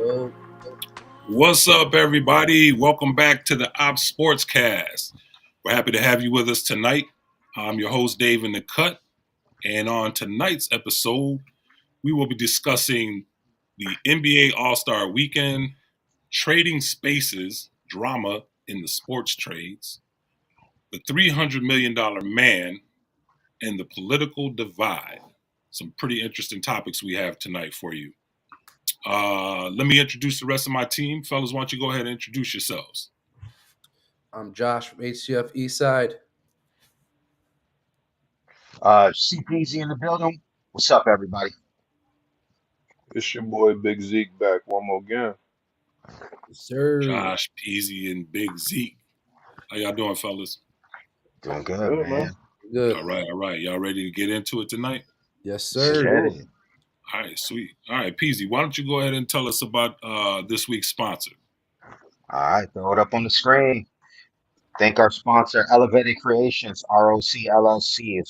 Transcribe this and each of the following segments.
Yo, What's up, everybody? Welcome back to the Opps SportsCast. We're happy to have you with us tonight. I'm your host, Dave in the Cut, and on tonight's episode, we will be discussing the NBA All-Star Weekend, trading spaces, drama in the sports trades, the $300 million man, and the political divide. Some pretty interesting topics we have tonight for you. Let me introduce the rest of my team. Fellas, why don't you go ahead and introduce yourselves? I'm Josh from HCF Eastside. CPZ in the building. What's up, everybody? It's your boy Big Zeke back one more again. Yes, sir. Josh, Peasy, and Big Zeke. How y'all doing, fellas? Doing good, Good, man. man. Good. All right. Y'all ready to get into it tonight? Yes, Let's sir. get it. All right, sweet. All right, Peasy, why don't you go ahead and tell us about this week's sponsor? All right, throw it up on the screen. Thank our sponsor, Elevated Creations, ROC LLC.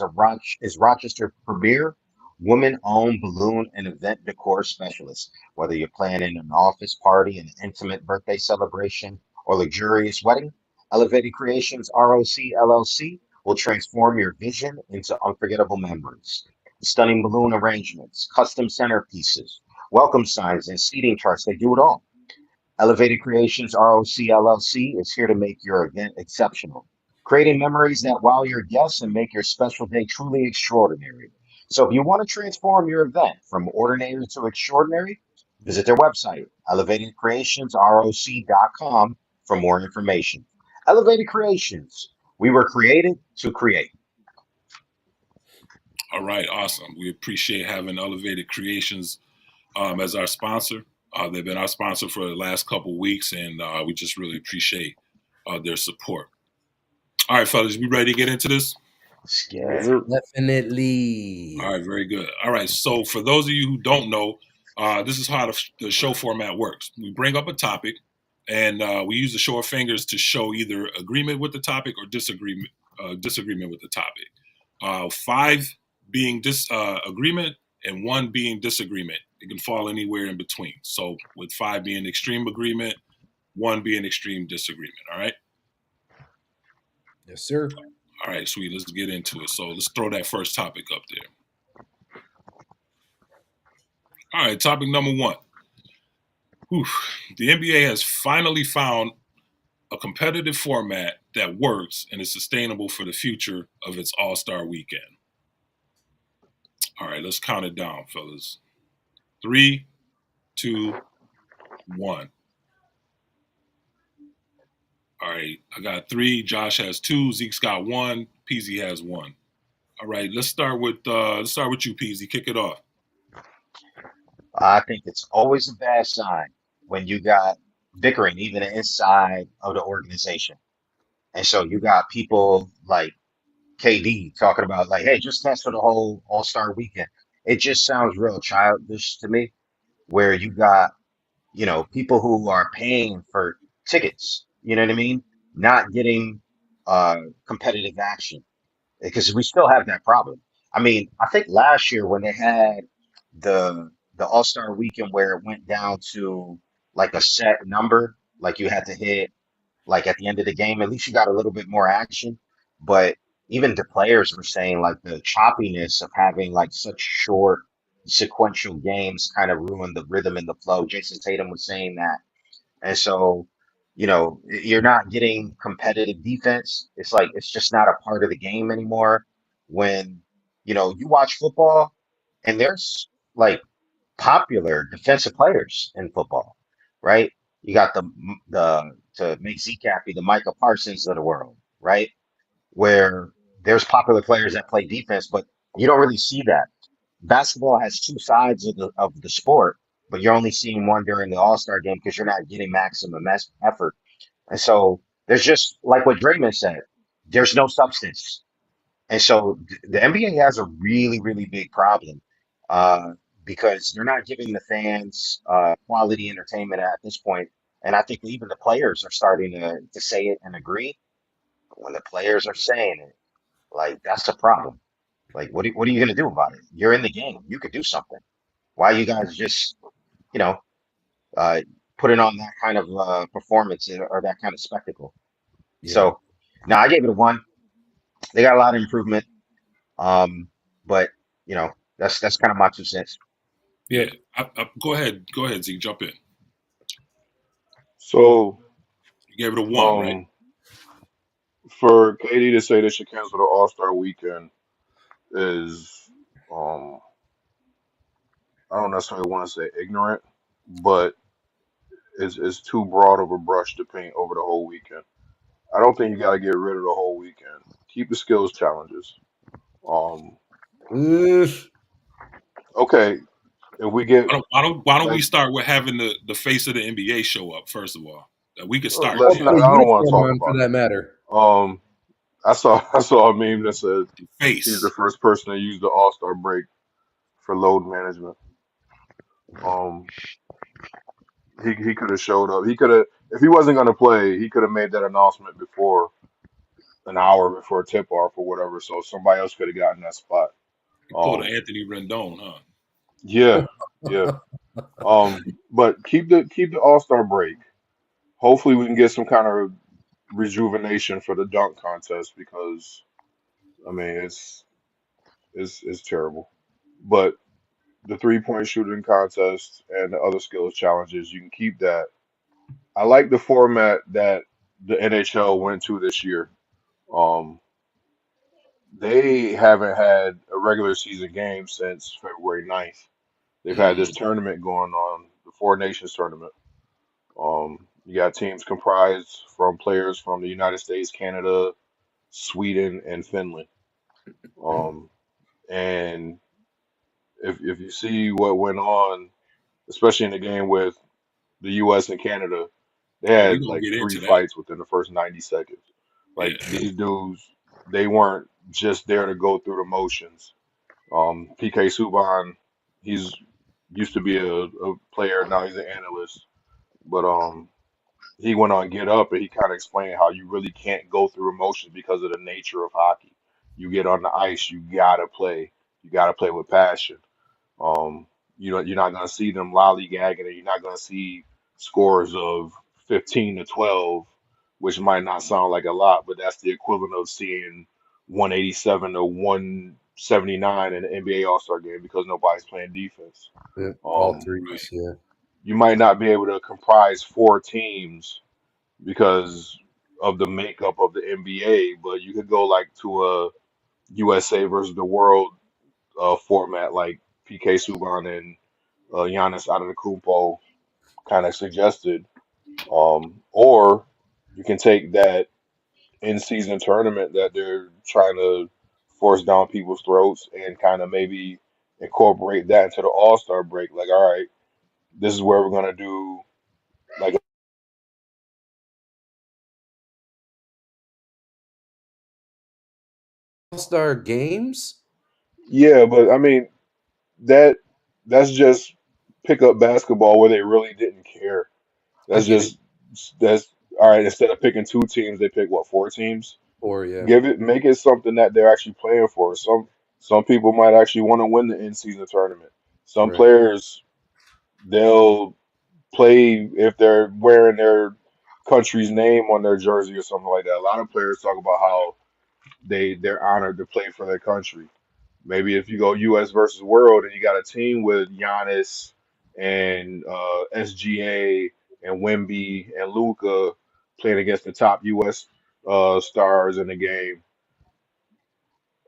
Is Rochester premier woman-owned balloon and event decor specialist. Whether you're planning an office party, an intimate birthday celebration, or luxurious wedding, Elevated Creations, ROC LLC will transform your vision into unforgettable memories. Stunning balloon arrangements, custom centerpieces, welcome signs, and seating charts, they do it all. Elevated Creations ROC LLC is here to make your event exceptional, creating memories that wow your guests and make your special day truly extraordinary. So if you want to transform your event from ordinary to extraordinary, visit their website, elevatedcreationsroc.com, for more information. Elevated Creations, we were created to create. All right, awesome. We appreciate having Elevated Creations as our sponsor. They've been our sponsor for the last couple of weeks, and we just really appreciate their support. All right, fellas, we ready to get into this? Let's get Yes, it. sir. Definitely. All right, very good. All right, so for those of you who don't know, this is how the show format works. We bring up a topic, and we use the show of fingers to show either agreement with the topic or disagreement with the topic. Five being agreement and one being disagreement. It can fall anywhere in between. So with five being extreme agreement, one being extreme disagreement. All right. Yes, sir. All right, sweet. Let's get into it. So let's throw that first topic up there. All right, topic number one. The NBA has finally found a competitive format that works and is sustainable for the future of its All-Star weekend. All right, let's count it down, fellas. 3, 2, 1. All right, I got 3. Josh has 2. Zeke's got 1. Peasy has 1. All right, let's start with you, Peasy. Kick it off. I think it's always a bad sign when you got bickering even inside of the organization. And so you got people like KD talking about like, hey, just cancel the whole All-Star weekend. It just sounds real childish to me, where you got, people who are paying for tickets, you know what I mean? Not getting competitive action because we still have that problem. I mean, I think last year when they had the All-Star weekend where it went down to like a set number, like you had to hit like at the end of the game, at least you got a little bit more action. But even the players were saying like the choppiness of having like such short sequential games kind of ruined the rhythm and the flow. Jason Tatum was saying that. And so, you're not getting competitive defense. It's like it's just not a part of the game anymore. When, you watch football and there's like popular defensive players in football, right? You got the to make Zeke happy, the Micah Parsons of the world, right? Where there's popular players that play defense, but you don't really see that. Basketball has two sides of the sport, but you're only seeing one during the All-Star game because you're not getting maximum effort. And so there's just like what Draymond said, there's no substance. And so the NBA has a really, really big problem uh, because they're not giving the fans quality entertainment at this point. And I think even the players are starting to say it and agree. When the players are saying it, like that's a problem. Like, what are you going to do about it? You're in the game. You could do something. Why you guys just, you know, uh, putting on that kind of performance or that kind of spectacle. Yeah. So now I gave it a 1. They got a lot of improvement, but you know that's kind of my 2 cents. Yeah, go ahead, Zeke, jump in. So, You gave it a 1, right? um, for KD to say they should cancel the All-Star weekend is, um, I don't necessarily want to say ignorant, but it's too broad of a brush to paint over the whole weekend. I don't think you got to get rid of the whole weekend. Keep the skills challenges. Um, Oof. okay, if we get Why don't we like, start with having the face of the NBA show up first of all? We could start Or let's there. not. put a I don't want to uniform talk on for about that it. matter. I saw I saw a meme that said The he's the face. first person to use the All-Star break for load management. Um, he could have showed up. He could have if he wasn't going to play, he could have made that announcement before an hour before tip off or whatever. So somebody else could have gotten that spot. You pulled an Um, Anthony Rendon, huh? yeah, yeah. But keep the All-Star break. Hopefully we can get some kind of rejuvenation for the dunk contest because I mean it's terrible. But the 3-point shooting contest and the other skills challenges, you can keep that. I like the format that the NHL went to this year. Um, they haven't had a regular season game since February 9th. They've had this Mm, tournament going on, the Four Nations tournament. You got teams comprised from players from the United States, Canada, Sweden, and Finland. Um, and if you see what went on, especially in the game with the U.S. and Canada, they yeah, we had gonna like get three into that. fights within the first 90 seconds. Yeah, Like these dudes, they weren't just there to go through the motions. PK Subban, he's used to be a player, now he's an analyst, but he went on Get Up and he kind of explained how you really can't go through emotions because of the nature of hockey. You get on the ice, you gotta play. You gotta play with passion. Um, you're not gonna see them lollygagging, and you're not gonna see scores of 15 to 12, which might not sound like a lot, but that's the equivalent of seeing 187 to 179 in the NBA All-Star game because nobody's playing defense. Yeah, all Um, right. threes. Yeah. you might not be able to comprise 4 teams because of the makeup of the NBA, but you could go like to a USA versus the world format like PK Subban and Giannis Antetokounmpo kind of suggested. Or you can take that in-season tournament that they're trying to force down people's throats and kind of maybe incorporate that into the All-Star break. Like, all right, this is where we're gonna do like All-Star games? yeah, but I mean that that's just pickup basketball where they really didn't care. I That's get it. just that's all right. Instead of picking 2 teams, they pick what 4 teams. Or yeah. Make it something that they're actually playing for. Some people might actually want to win the in-season tournament. Some Right. players they'll play if they're wearing their country's name on their jersey or something like that. A lot of players talk about how they're honored to play for their country. Maybe if you go U.S. versus World and you got a team with Giannis and SGA and Wemby and Luca playing against the top U.S. Stars in the game.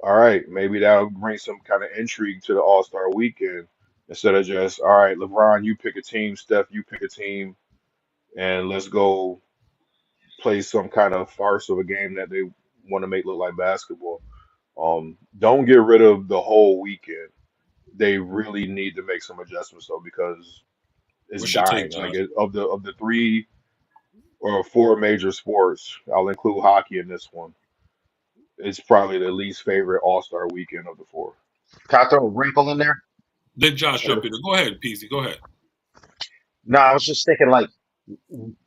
All right, maybe that'll bring some kind of intrigue to the All-Star weekend instead of just, all right, LeBron, you pick a team, Steph, you pick a team, and let's go play some kind of farce of a game that they want to make look like basketball. Don't get rid of the whole weekend. They really need to make some adjustments though because it's What's your take, dying. Like Josh? of the 3 or 4 major sports, I'll include hockey in this one. It's probably the least favorite All-Star weekend of the 4. Can I throw a wrinkle in there? Let Josh jump Sure. in. Go ahead, PC. Go ahead. No, I was just thinking, like,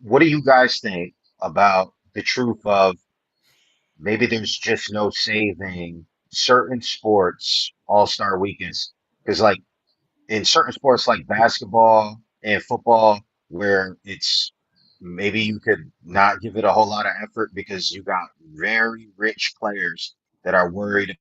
what do you guys think about the truth of maybe there's just no saving certain sports all-star weekends? Because, like, in certain sports like basketball and football, where it's maybe you could not give it a whole lot of effort because you got very rich players that are worried.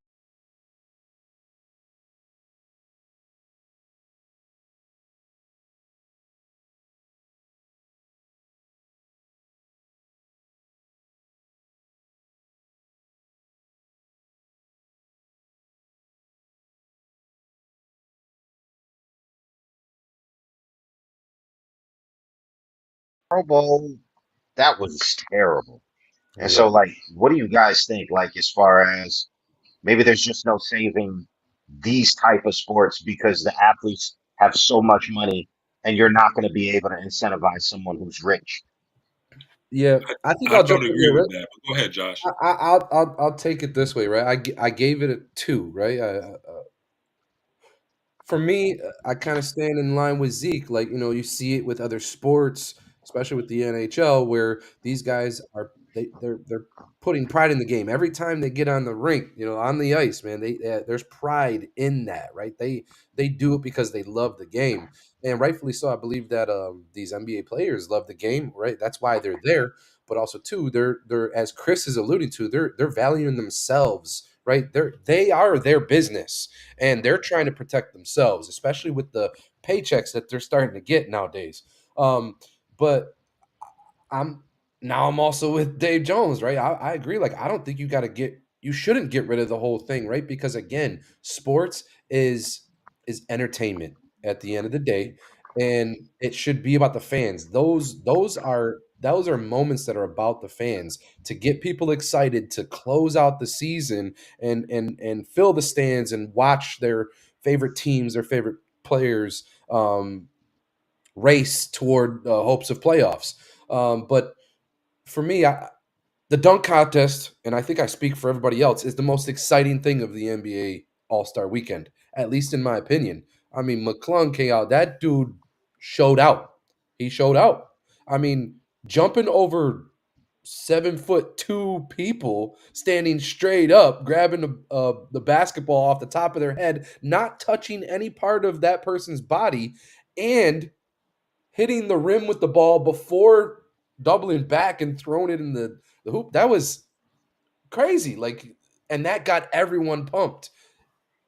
Pro Bowl, that was terrible. And Yeah. so, like, what do you guys think? Like, as far as maybe there's just no saving these type of sports because the athletes have so much money, and you're not going to be able to incentivize someone who's rich. Yeah. I think I I'll jump don't in agree here, with right? that. But go ahead, Josh. I'll take it this way, right? I gave it a 2, right? For me, I kind of stand in line with Zeke. Like, you see it with other sports, especially with the NHL, where these guys are they're putting pride in the game every time they get on the rink, on the ice, man. There's pride in that, right? They do it because they love the game, and rightfully so. I believe that these NBA players love the game, right? That's why they're there. But also too, they're as Chris is alluding to, they're valuing themselves, right? They are their business and they're trying to protect themselves, especially with the paychecks that they're starting to get nowadays. But I'm I'm also with Dave Jones, right? I agree. Like, I don't think you shouldn't get rid of the whole thing, right? Because again, sports is entertainment at the end of the day, and it should be about the fans. Those are moments that are about the fans to get people excited to close out the season and fill the stands and watch their favorite teams, their favorite players race toward hopes of playoffs. But for me, the dunk contest, and I think I speak for everybody else, is the most exciting thing of the NBA All Star Weekend, at least in my opinion. I mean, McClung came out. That dude showed out. He showed out. I mean, jumping over 7'2" people, standing straight up, grabbing the basketball off the top of their head, not touching any part of that person's body, and hitting the rim with the ball before doubling back and throwing it in the hoop. That was crazy. Like, and that got everyone pumped.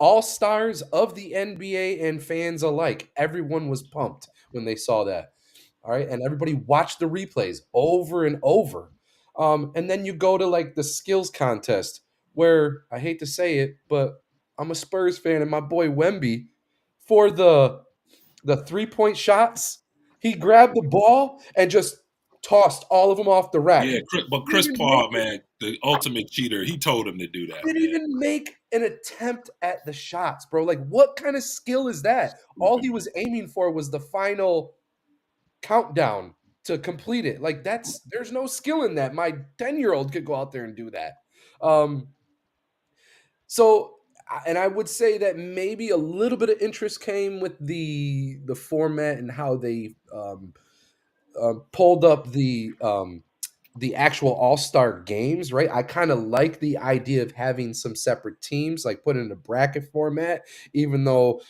All stars of the NBA and fans alike, everyone was pumped when they saw that. All right. And everybody watched the replays over and over. And then you go to like the skills contest where I hate to say it, but I'm a Spurs fan and my boy Wemby for the 3-point shots. He grabbed the ball and just tossed all of them off the rack. Yeah, but Didn't Chris even make Paul, man, the ultimate cheater, he told him to do that, didn't man. even make an attempt at the shots, bro. Like, what kind of skill is that? All Stupid, he was aiming for was the final countdown to complete it. Like, there's no skill in that. My 10-year-old could go out there and do that. Um, so and I would say that maybe a little bit of interest came with the format and how they pulled up the actual all-star games, right? I kind of like the idea of having some separate teams, like put in a bracket format, even though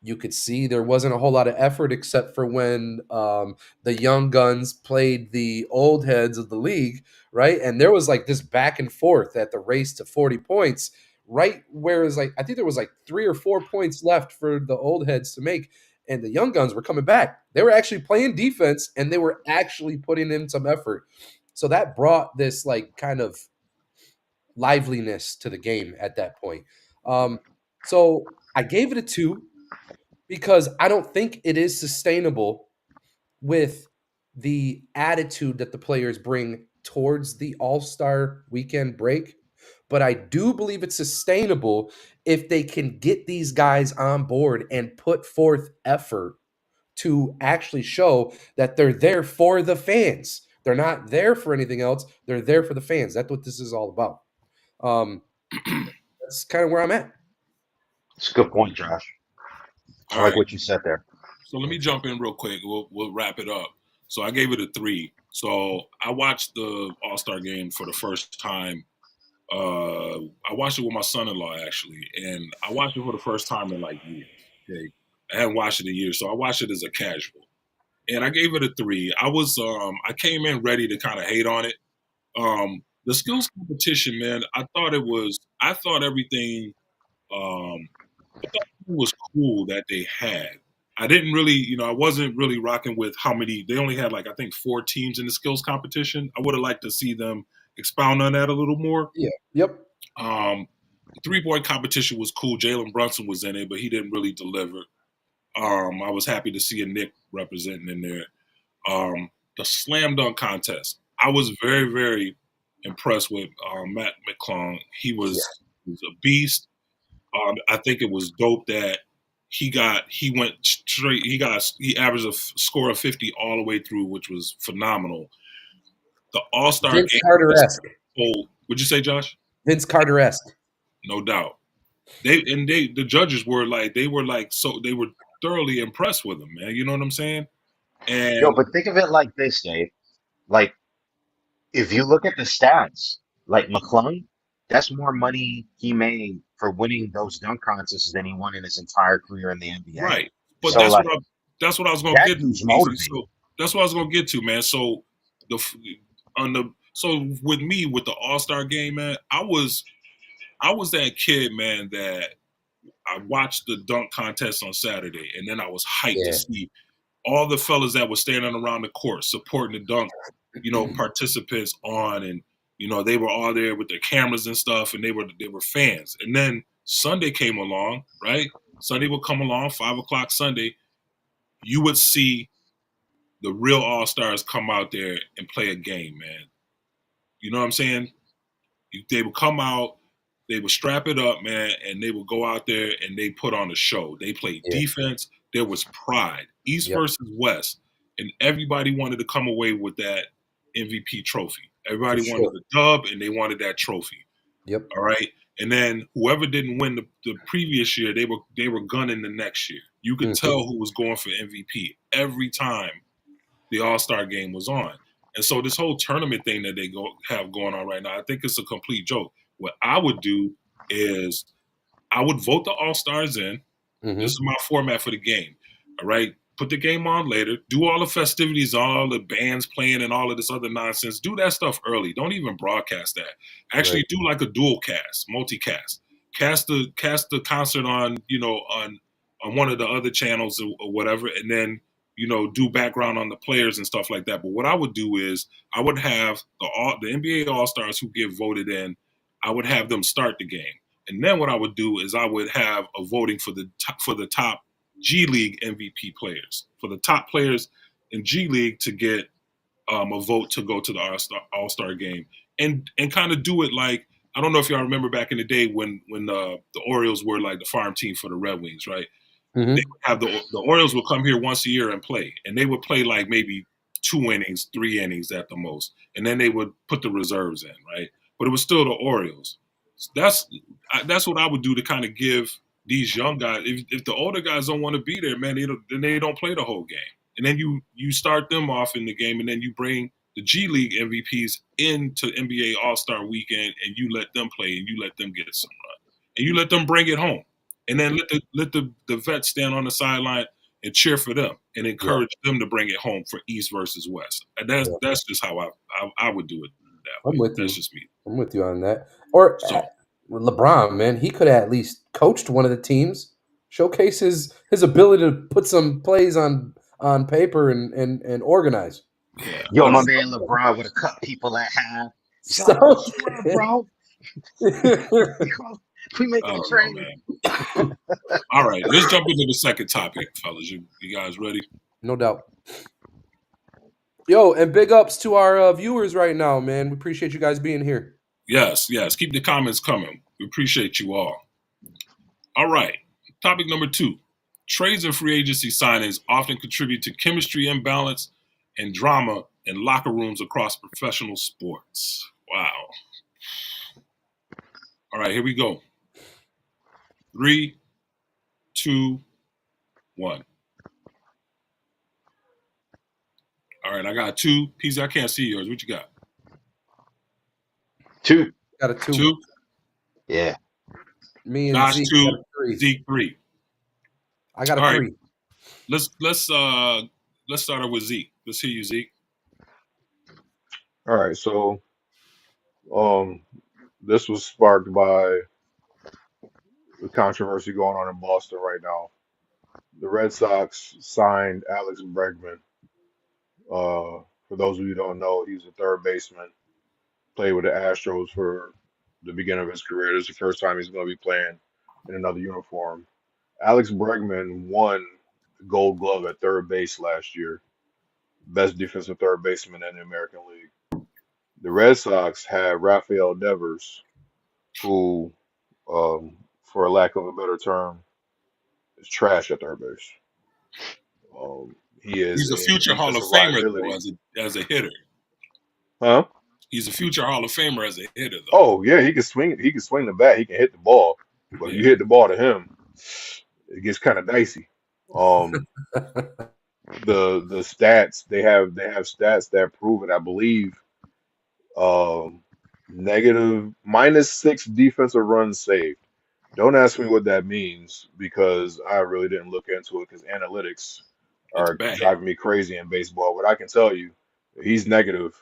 you could see there wasn't a whole lot of effort except for when the young guns played the old heads of the league, right? And there was like this back and forth at the race to 40 points, right? Whereas, like, I think there was like 3 or 4 points left for the old heads to make, and the young guns were coming back. They were actually playing defense and they were actually putting in some effort. So that brought this like kind of liveliness to the game at that point. So I gave it a 2 because I don't think it is sustainable with the attitude that the players bring towards the All-Star weekend break. But I do believe it's sustainable if they can get these guys on board and put forth effort to actually show that they're there for the fans. They're not there for anything else. They're there for the fans. That's what this is all about. Um, that's kind of where I'm at. It's a good point, Josh. I All like right. what you said there. So let me jump in real quick. We'll wrap it up. So I gave it a 3. So I watched the All Star game for the first time. I watched it with my son-in-law actually, and I watched it for the first time in like years. Okay, I hadn't watched it in years, so I watched it as a casual. and I gave it a 3. I came in ready to kind of hate on it. The skills competition, man, I thought everything I thought it was cool that they had. I didn't really, I wasn't really rocking with how many. They only had like I think 4 teams in the skills competition. I would have liked to see them expound on that a little more. Yeah. Yep. The 3-point competition was cool. Jalen Brunson was in it, but he didn't really deliver. I was happy to see a Nick representing in there. The slam dunk contest, I was very, very impressed with Matt McClung. He was a beast. I think it was dope that he went straight. He averaged a score of 50 all the way through, which was phenomenal. The All Star Vince game. Carter-esque. Would you say, Josh? Vince Carter-esque. No doubt. The judges were thoroughly impressed with him, man. You know what I'm saying? Yo, And but think of it like this, Dave. Like, if you look at the stats, like McClung, that's more money he made for winning those dunk contests than he won in his entire career in the NBA. right, but So, like, that's what I was gonna that get to, dude's Easy. motivated. So that's what I was gonna get to, man. So the so with me with the All Star game, man, I was that kid, man, that I watched the dunk contest on Saturday, and then I was hyped to Yeah. see all the fellas that were standing around the court supporting the dunk, participants on, and they were all there with their cameras and stuff, and they were fans. And then Sunday came along, right? Sunday would come along, 5 o'clock Sunday. You would see the real All Stars come out there and play a game, man. You know what I'm saying? They would come out, they would strap it up, man, and they would go out there and they put on a show. They played defense. There was pride, East versus West, and everybody wanted to come away with that MVP trophy. Everybody wanted a dub, and they wanted that trophy. Yep. All right. And then whoever didn't win the previous year, they were gunning the next year. You could tell who was going for MVP every time the All-Star game was on. And so this whole tournament thing that they have going on right now, I think it's a complete joke. What I would do is I would vote the All-Stars in. This is my format for the game. All right. Put the game on later. Do all the festivities, all the bands playing and all of this other nonsense. Do that stuff early. Don't even broadcast that. Actually do like a dual cast, multicast. Cast the concert on one of the other channels or whatever, and then do background on the players and stuff like that. But what I would do is I would have the NBA All-Stars who get voted in, I would have them start the game. And then what I would do is I would have a voting for the top G League MVP players, for the top players in G League to get a vote to go to the All-Star game, and kind of do it like, I don't know if y'all remember back in the day when the Orioles were like the farm team for the Red Wings, right? They would have the Orioles would come here once a year and play, and they would play like maybe 2 innings, 3 innings at the most, and then they would put the reserves in, right? But it was still the Orioles. That's what I would do to kind of give these young guys. If the older guys don't want to be there, man, then they don't play the whole game. And then you start them off in the game, and then you bring the G League MVPs into NBA All-Star Weekend, and you let them play, and you let them get some run, and you let them bring it home, and then let the vets stand on the sideline and cheer for them and encourage them to bring it home for East versus West. And that's just how I would do it that way. That's just me. I'm with you on that. Or LeBron, man, he could have at least coached one of the teams, showcase his ability to put some plays on paper and organize. Yeah. Yo, my man LeBron would have cut people at half. So, bro. We making a trade. All right, let's jump into the second topic, fellas. You guys ready? No doubt. Yo, and big ups to our viewers right now, man. We appreciate you guys being here. Yes. Keep the comments coming. We appreciate you all. All right, topic number 2. Trades and free agency signings often contribute to chemistry imbalance and drama in locker rooms across professional sports. Wow. All right, here we go. 3, 2, 1. All right, I got 2. PZ, I can't see yours. What you got? 2. Got a 2. 2? Yeah. Me and Josh Zeke 2, got a 3. Zeke 3. I got a 3. Let's let's start off with Zeke. Let's hear you, Zeke. All right, so um, this was sparked by the controversy going on in Boston right now. The Red Sox signed Alex Bregman. For those of you who don't know, he's a third baseman. Played with the Astros for the beginning of his career. This is the first time he's going to be playing in another uniform. Alex Bregman won the Gold Glove at third base last year, best defensive third baseman in the American League. The Red Sox had Rafael Devers, who, for a lack of a better term, is trash at third base. He is He's a a future Hall of defensive Famer though, liability. as a hitter. Huh? He's a future Hall of Famer as a hitter though. Oh yeah, he can swing. He can swing the bat. He can hit the ball. But if Yeah, you hit the ball to him, it gets kind of dicey. Um, the stats they have stats that prove it. I believe um, negative -6 defensive runs saved. Don't ask me what that means because I really didn't look into it because analytics it's are bad. driving me crazy in baseball. But I can tell you, if he's negative.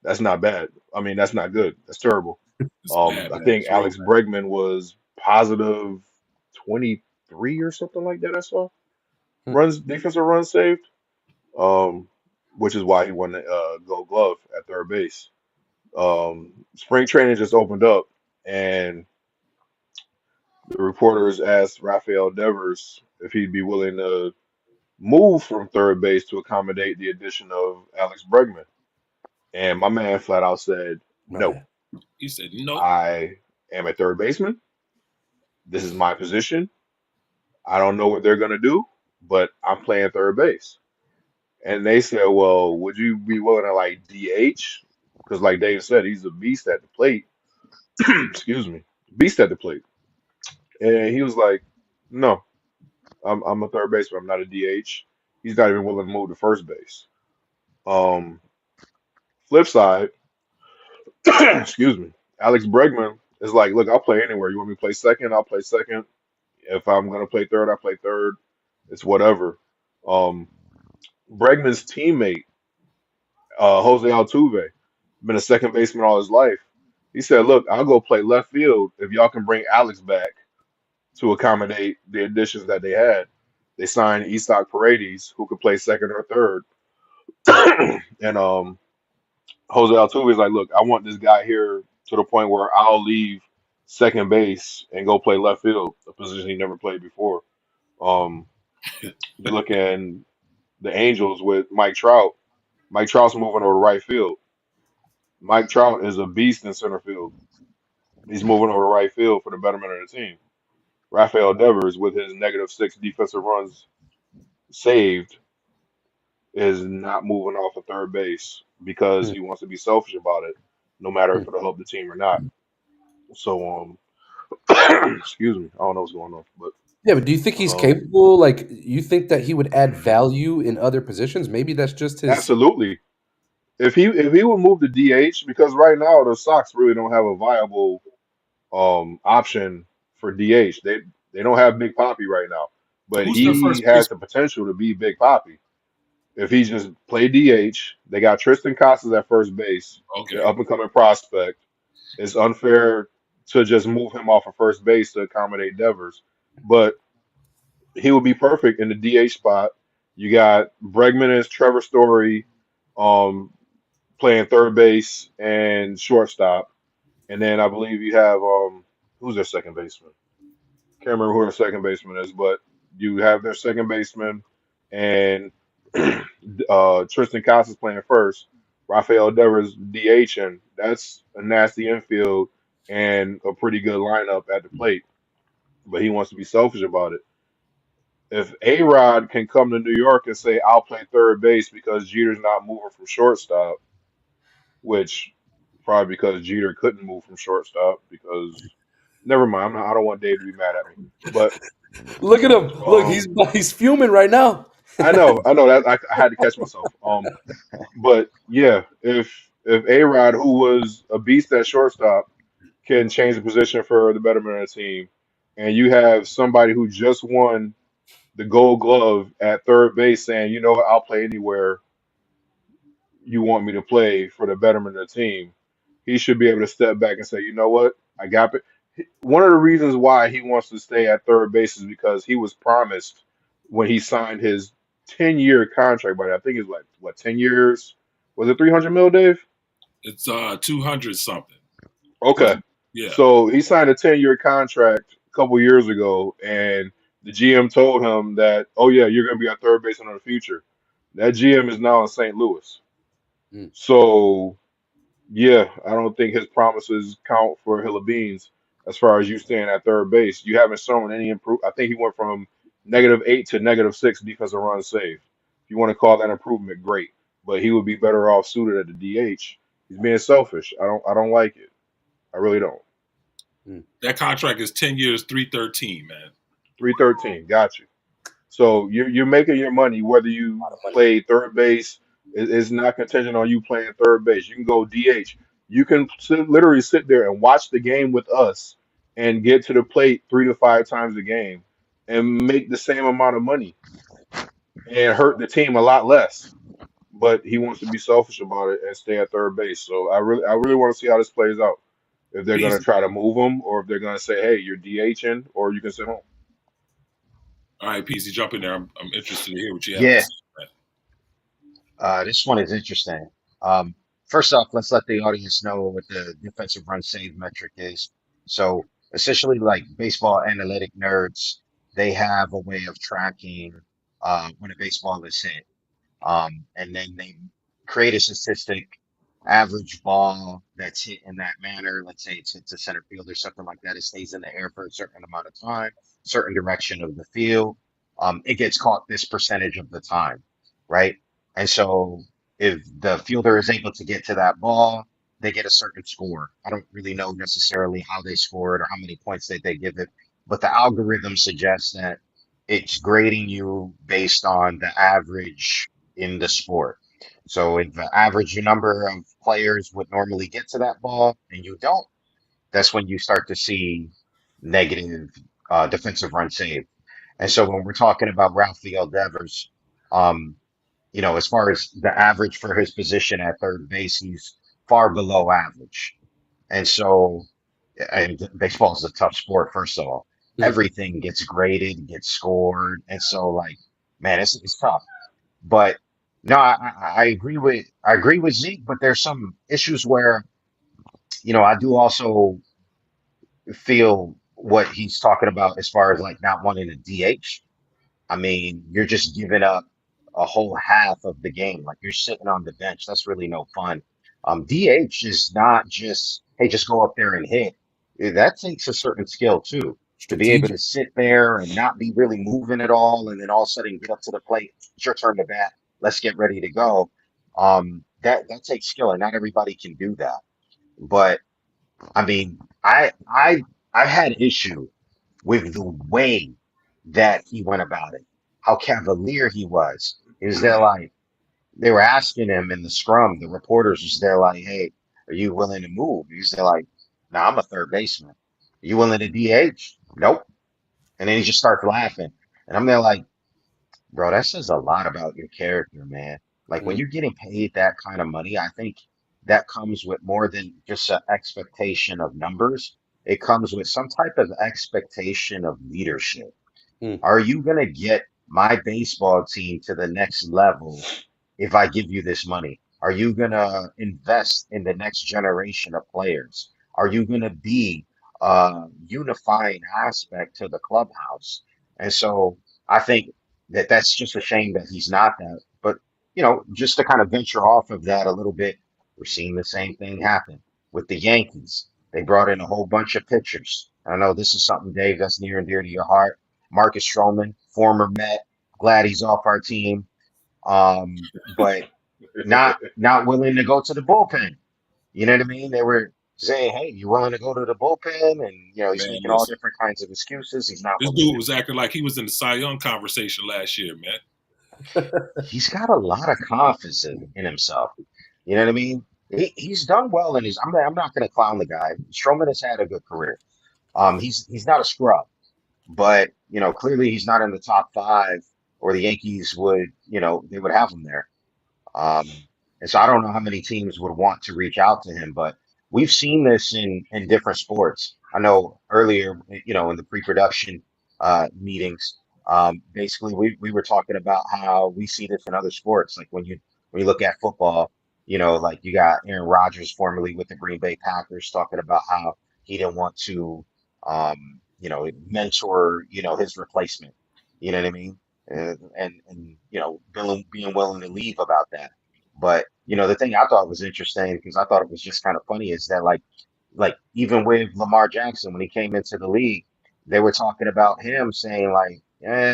That's not bad. I mean, that's not good. That's terrible. It's bad, I man. think It's real Alex Bregman was positive 23 or something like that. I saw runs defensive runs saved, um, which is why he won the Gold Glove at third base. Spring training just opened up, and the reporters asked Rafael Devers if he'd be willing to move from third base to accommodate the addition of Alex Bregman. And my man flat out said, My "No, bad. bad. He said no. I am a third baseman. This is my position. I don't know what they're gonna do, but I'm playing third base." And they said, "Well, would you be willing to like DH? Because like Dave said, he's a beast at the plate. Excuse me, beast at the plate." And he was like, "No, I'm a third baseman. I'm not a DH." He's not even willing to move to first base. Um, Flip side, excuse me, Alex Bregman is like, "Look, I'll play anywhere. You want me to play second? I'll play second. If I'm gonna play third, I play third. It's whatever." Um, Bregman's teammate, Jose Altuve, been a second baseman all his life. He said, "Look, I'll go play left field if y'all can bring Alex back to accommodate the additions that they had." They signed Isak Paredes, who could play second or third, and Jose Altuve is like, "Look, I want this guy here to the point where I'll leave second base and go play left field, a position he never played before." Um, you look in the Angels with Mike Trout. Mike Trout's moving over to right field. Mike Trout is a beast in center field. He's moving over to right field for the betterment of the team. Rafael Devers, with his -6 defensive runs saved, is not moving off of third base because Hmm. he wants to be selfish about it, no matter if it'll help the team or not. So, excuse me, I don't know what's going on, but Yeah, but do you think he's um, capable? Like, you think that he would add value in other positions? Maybe that's just his. absolutely. If he would move to DH, because right now the Sox really don't have a viable option for DH. They don't have Big Poppy right now, but Who's their he first has baseman? the potential to be Big Poppy if he just play DH. They got Tristan Casas at first base, the Okay. up and coming prospect. It's unfair to just move him off of first base to accommodate Devers, but he would be perfect in the DH spot. You got Bregman as Trevor Story, um, playing third base and shortstop, and then I believe you have who's their second baseman? Can't remember who their second baseman is, but you have their second baseman and Tristan Casas playing first. Rafael Devers DH, and that's a nasty infield and a pretty good lineup at the plate. But he wants to be selfish about it. If A Rod can come to New York and say, "I'll play third base because Jeter's not moving from shortstop," which probably because Jeter couldn't move from shortstop because never mind. I don't want Dave to be mad at me, but Look at him! Look, um, he's fuming right now. I know that I had to catch myself. But yeah, if A Rod, who was a beast at shortstop, can change the position for the betterment of the team, and you have somebody who just won the Gold Glove at third base, saying, "You know what? I'll play anywhere you want me to play for the betterment of the team." He should be able to step back and say, "You know what? I got it." One of the reasons why he wants to stay at third base is because he was promised when he signed his 10-year contract. But I think it's like what 10 years? Was it 300 mil, Dave? It's 200 something. Okay. Yeah. So he signed a 10-year contract a couple years ago, and the GM told him that, oh, yeah, you're going to be our third baseman in the future. That GM is now in St. Louis. Mm. So, yeah, I don't think his promises count for a hill of beans as far as you staying at third base. You haven't shown any improve. I think he went from -8 to -6 defensive runs saved. If you want to call that improvement, great. But he would be better off suited at the DH. He's being selfish. I don't like it. I really don't. That contract is 10 years, 313, man. 313, got you. So you're making your money whether A you lot of money. play third base. It's not contingent on you playing third base. You can go DH. You can literally sit there and watch the game with us and get to the plate 3 to 5 times a game and make the same amount of money and hurt the team a lot less. But he wants to be selfish about it and stay at third base. So I really want to see how this plays out. If they're going to Peasy. try to move him or if they're going to say, hey, you're DHing or you can sit home. All right, Peasy, jump in there. I'm interested to hear what you have to Yeah, say. Man. this one is interesting. Um, First off, let's let the audience know what the defensive run save metric is. So essentially, like baseball analytic nerds, they have a way of tracking when a baseball is hit. And then they create a statistic, average ball that's hit in that manner. Let's say it's hit to center field or something like that. It stays in the air for a certain amount of time, certain direction of the field. It gets caught this percentage of the time, right? And so if the fielder is able to get to that ball, they get a certain score. I don't really know necessarily how they score it or how many points they give it, but the algorithm suggests that it's grading you based on the average in the sport. So if the average number of players would normally get to that ball and you don't, that's when you start to see negative defensive run save. And so when we're talking about Rafael Devers, um, as far as the average for his position at third base, he's far below average. And so, and baseball is a tough sport, first of all. Mm. Everything gets graded, gets scored. And so, like, man, it's tough. But no, I agree with Zeke, but there's some issues where, I do also feel what he's talking about as far as like not wanting a DH. I mean, you're just giving up a whole half of the game. Like you're sitting on the bench. That's really no fun. DH is not just, hey, just go up there and hit. That takes a certain skill too, to be able Strategic. to sit there and not be really moving at all, and then all of a sudden get up to the plate. It's your turn to bat. Let's get ready to go. That takes skill, and not everybody can do that. But I mean, I had issue with the way that he went about it, how cavalier he was. He was there like they were asking him in the scrum, the reporters was there like, hey, are you willing to move? He's there like, nah, I'm a third baseman. Are you willing to DH? Nope. And then he just starts laughing. And I'm there like, bro, that says a lot about your character, man. Like when Mm. you're getting paid that kind of money, I think that comes with more than just an expectation of numbers. It comes with some type of expectation of leadership. Mm. Are you going to get my baseball team to the next level if I give you this money? Are you going to invest in the next generation of players? Are you going to be a unifying aspect to the clubhouse? And so I think that that's just a shame that he's not that. But, just to kind of venture off of that a little bit, we're seeing the same thing happen with the Yankees. They brought in a whole bunch of pitchers. I know this is something, Dave, that's near and dear to your heart. Marcus Stroman, former Met, glad he's off our team, but not willing to go to the bullpen. You know what I mean? They were saying, "Hey, you willing to go to the bullpen?" And he's Man, making all listen. different kinds of excuses. He's not This willing dude to was do it. acting like he was in the Cy Young conversation last year, man. He's got a lot of confidence in himself. You know what I mean? He's done well, and I'm not going to clown the guy. Stroman has had a good career. He's not a scrub, but clearly he's not in the top five, or the Yankees would, they would have him there. Um, and so I don't know how many teams would want to reach out to him, but we've seen this in different sports. I know earlier, in the pre-production meetings, basically we were talking about how we see this in other sports. Like when you look at football, like you got Aaron Rodgers, formerly with the Green Bay Packers, talking about how he didn't want to, mentor, his replacement. You know what I mean? And being willing to leave about that. But the thing I thought was interesting, because I thought it was just kind of funny, is that like even with Lamar Jackson when he came into the league, they were talking about him saying like,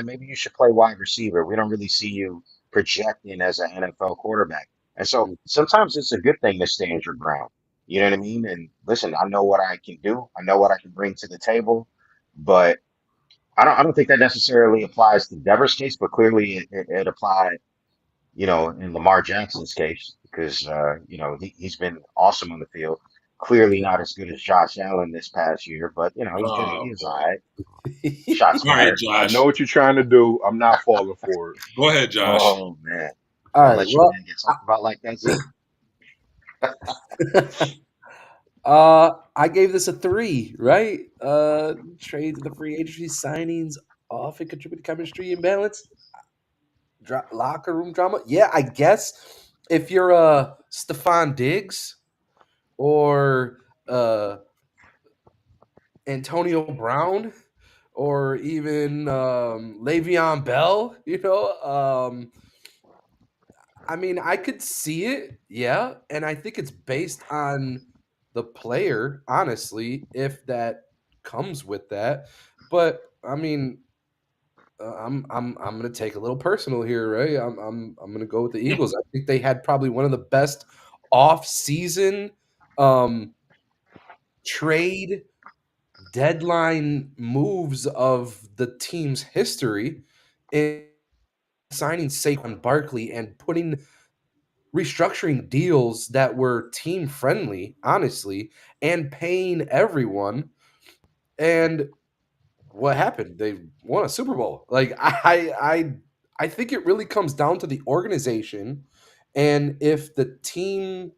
maybe you should play wide receiver. We don't really see you projecting as an NFL quarterback. And so sometimes it's a good thing to stand your ground. You know what I mean? And listen, I know what I can do. I know what I can bring to the table, but I don't think that necessarily applies to Devers' case, but clearly it applied, in Lamar Jackson's case, because he's been awesome on the field. Clearly not as good as Josh Allen this past year, but Oh he's all boy. right. Shots All right, fired. I know Josh. what you're trying to do. I'm not falling for it. Go ahead, Josh. Oh man, All don't right. let your Well, man get talked about like that, Z. I gave this a 3, right? Trades, the free agency signings, often contributed chemistry imbalance, locker room drama. Yeah, I guess if you're Stephon Diggs or Antonio Brown or even Le'Veon Bell, I mean, I could see it, yeah, and I think it's based on the player, honestly, if that comes with that. But I mean, I'm gonna take a little personal here, right? I'm gonna go with the Eagles. I think they had probably one of the best off-season um, trade deadline moves of the team's history in signing Saquon Barkley and putting restructuring deals that were team friendly, honestly, and paying everyone. And what happened? They won a Super Bowl. Like I think it really comes down to the organization, and if the team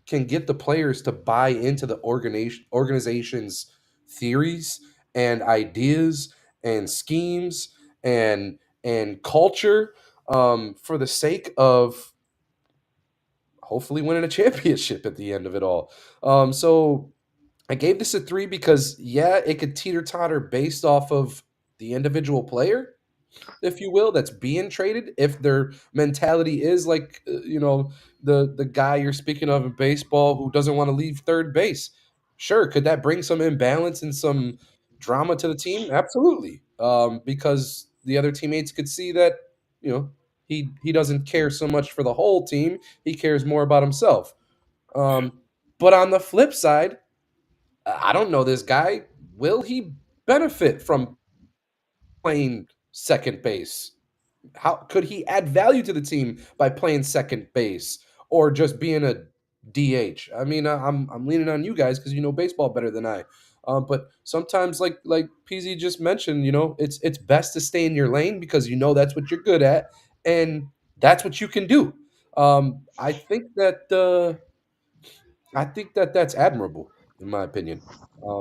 can get the players to buy into the organization's theories and ideas and schemes and culture, for the sake of hopefully winning a championship at the end of it all. So I gave this a 3 because yeah, it could teeter totter based off of the individual player, if you will, that's being traded. If their mentality is like, the guy you're speaking of in baseball who doesn't want to leave third base, sure, could that bring some imbalance and some drama to the team? Absolutely, because the other teammates could see that he doesn't care so much for the whole team. He cares more about himself. Um, but on the flip side, I don't know this guy. Will he benefit from playing second base? How could he add value to the team by playing second base or just being a DH? I mean, I'm leaning on you guys because you know baseball better than I. But sometimes, like PZ just mentioned, it's best to stay in your lane because you know that's what you're good at and that's what you can do. I think that that's admirable in my opinion.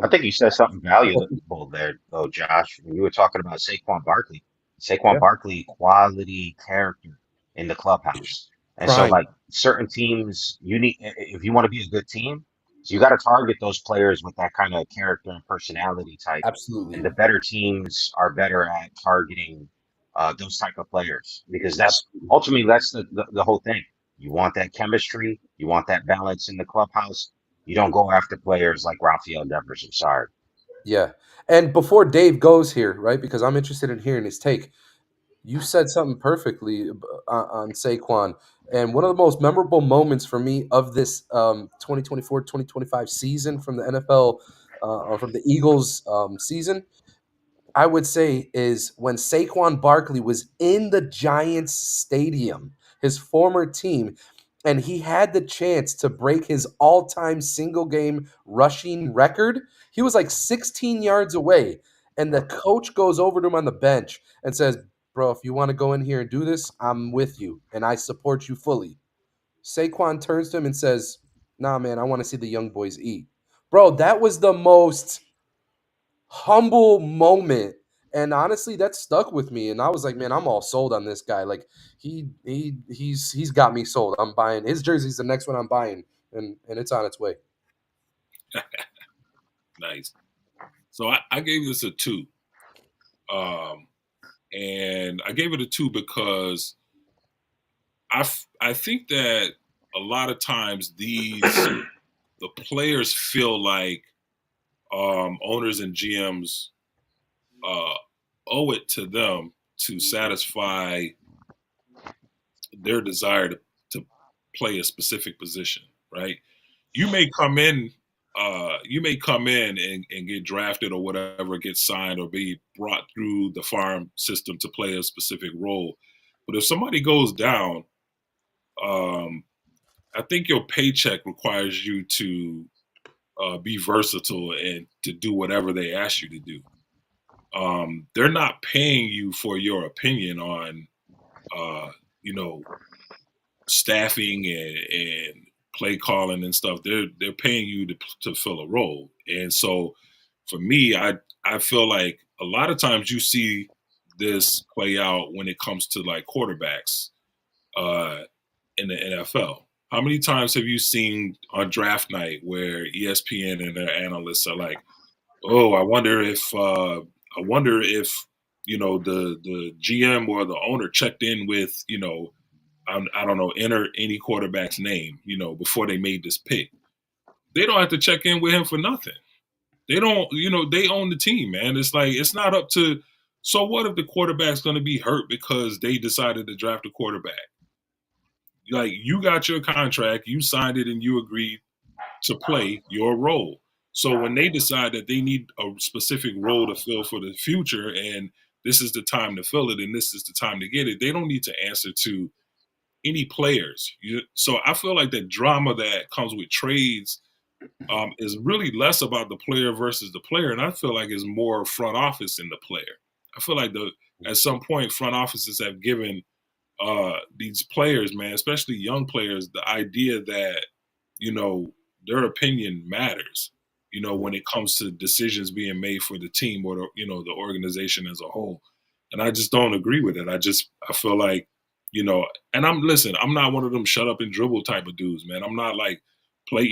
I Um, think you said something valuable there, though, Josh. When you were talking about Saquon Barkley. Saquon yeah, Barkley, quality character in the clubhouse. And so, prime, like certain teams, if you want to be a good team, so you got to target those players with that kind of character and personality type. And absolutely, the better teams are better at targeting those type of players, because that's absolutely. ultimately that's the whole thing. You want that chemistry, you want that balance in the clubhouse. You don't go after players like Rafael Devers. I'm sorry. Yeah. And before Dave goes here, right, because I'm interested in hearing his take, you said something perfectly on Saquon. And one of the most memorable moments for me of this 2024-2025 season from the NFL, or from the Eagles season, I would say, is when Saquon Barkley was in the Giants stadium, his former team, and he had the chance to break his all-time single game rushing record. He was like 16 yards away, And the coach goes over to him on the bench and says, "Bro, if you want to go in here and do this, I'm with you and I support you fully." Saquon turns to him and says, "Nah, man, I want to see the young boys eat." Bro, that was the most humble moment. And honestly, that stuck with me. And I was like, man, I'm all sold on this guy. Like he's got me sold. I'm buying his jersey's the next one I'm buying. And it's on its way. Nice. So I gave this a 2. And I gave it a 2 because I think that a lot of times the players feel like owners and GMs uh, owe it to them to satisfy their desire to play a specific position, right? You may come in, and get drafted or whatever, get signed or be brought through the farm system to play a specific role. But if somebody goes down, um, I think your paycheck requires you to be versatile and to do whatever they ask you to do. They're not paying you for your opinion on, uh, you know, staffing and play calling and stuff. They're paying you to fill a role. And so for me, I feel like a lot of times you see this play out when it comes to like quarterbacks uh, in the NFL. How many times have you seen on draft night where ESPN and their analysts are like, "Oh, I wonder if the GM or the owner checked in with I don't know, enter any quarterback's name, before they made this pick." They don't have to check in with him for nothing. They don't, they own the team, man. It's like it's not up to. So what if the quarterback's going to be hurt because they decided to draft a quarterback? Like you got your contract, you signed it, and you agreed to play your role. So when they decide that they need a specific role to fill for the future, and this is the time to fill it, and this is the time to get it, they don't need to answer to any players. So I feel like the drama that comes with trades is really less about the player versus the player, and I feel like it's more front office than the player. I feel like at some point front offices have given these players, man, especially young players, the idea that you know their opinion matters. When it comes to decisions being made for the team or the organization as a whole, and I just don't agree with it. I feel like and I'm not one of them shut up and dribble type of dudes, man. I'm not like play,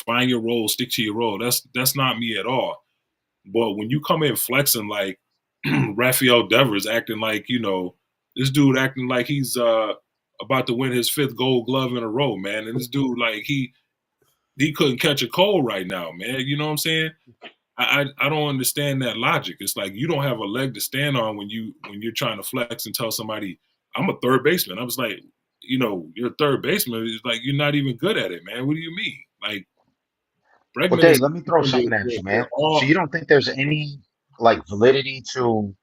find your role, stick to your role. That's not me at all. But when you come in flexing like Rafael Devers acting like, this dude acting like he's about to win his 5th gold glove in a row, man. And this dude like he couldn't catch a cold right now, man. You know what I'm saying? I don't understand that logic. It's like you don't have a leg to stand on when you're trying to flex and tell somebody I'm a third baseman. I was like, you're a third baseman. It's like you're not even good at it, man. What do you mean? Like Well, Bregman Dave, is let me throw something at you, man. they're So all you don't think there's any like validity to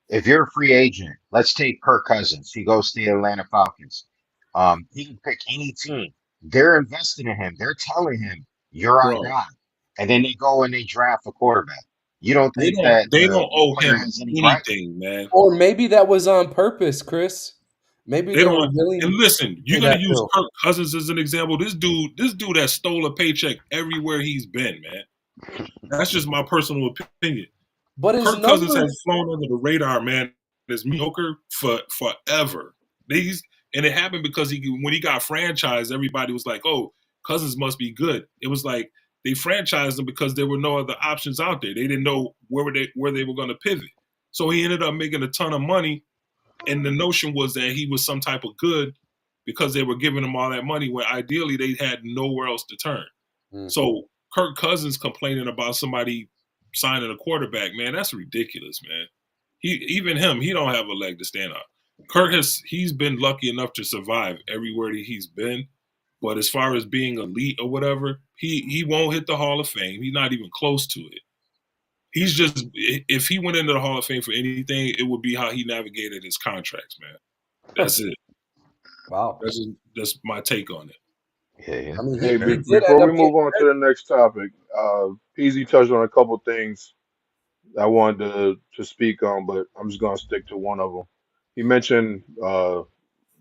if you're a free agent, let's take Kirk Cousins. He goes to the Atlanta Falcons. He can pick any team. They're investing in him. They're telling him, you're our bro. guy. And then they go and they draft a quarterback. You don't They think don't that they the, don't the owe player him has any gripe? anything, man. Or maybe that was on purpose, Chris. Maybe They they were don't. And willing listen, to you're pay gonna that use bill. Kirk Cousins as an example. This dude has stole a paycheck everywhere he's been, man. That's just my personal opinion. But his Kirk Cousins numbers, has flown under the radar, man. Is mediocre for forever. He's and it happened because when he got franchised, everybody was like, "Oh, Cousins must be good." It was like they franchised him because there were no other options out there. They didn't know where they were going to pivot. So he ended up making a ton of money, and the notion was that he was some type of good because they were giving him all that money when ideally they had nowhere else to turn. mm, So Kirk Cousins complaining about somebody signing a quarterback, man, that's ridiculous, man. He don't have a leg to stand on. He's been lucky enough to survive everywhere that he's been, but as far as being elite or whatever, he won't hit the Hall of Fame. He's not even close to it. He's just if he went into the Hall of Fame for anything, it would be how he navigated his contracts, man. That's it. wow. That's my take on it. Yeah. I mean, Hey, he did before end we up move getting on to hurt. the next topic, PZ touched on a couple things I wanted to speak on, but I'm just gonna stick to one of them. He mentioned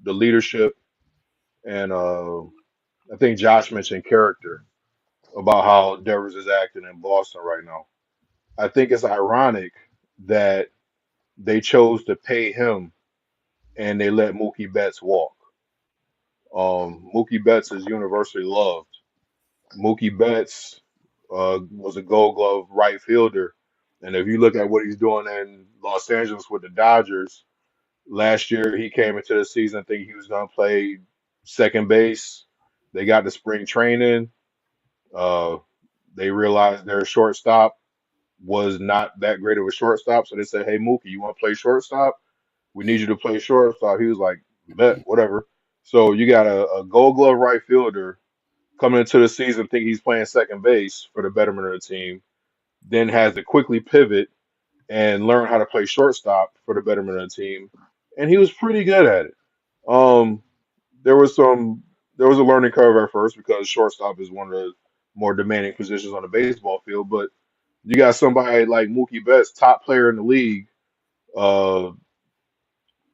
the leadership, and I think Josh mentioned character about how Devers is acting in Boston right now. I think it's ironic that they chose to pay him and they let Mookie Betts walk. Mookie Betts is universally loved. Mookie Betts was a Gold Glove right fielder, and if you look at what he's doing in Los Angeles with the Dodgers, last year he came into the season thinking he was going to play second base. They got to spring training. Uh, they realized their shortstop was not that great of a shortstop, so they said, "Hey Mookie, you want to play shortstop? We need you to play shortstop." He was like, "Bet, whatever." So you got a Gold Glove right fielder coming into the season think he's playing second base for the betterment of the team, then has to quickly pivot and learn how to play shortstop for the betterment of the team, and he was pretty good at it. Um, there was some there was a learning curve at first because shortstop is one of the more demanding positions on the baseball field, but you got somebody like Mookie Betts, top player in the league, uh,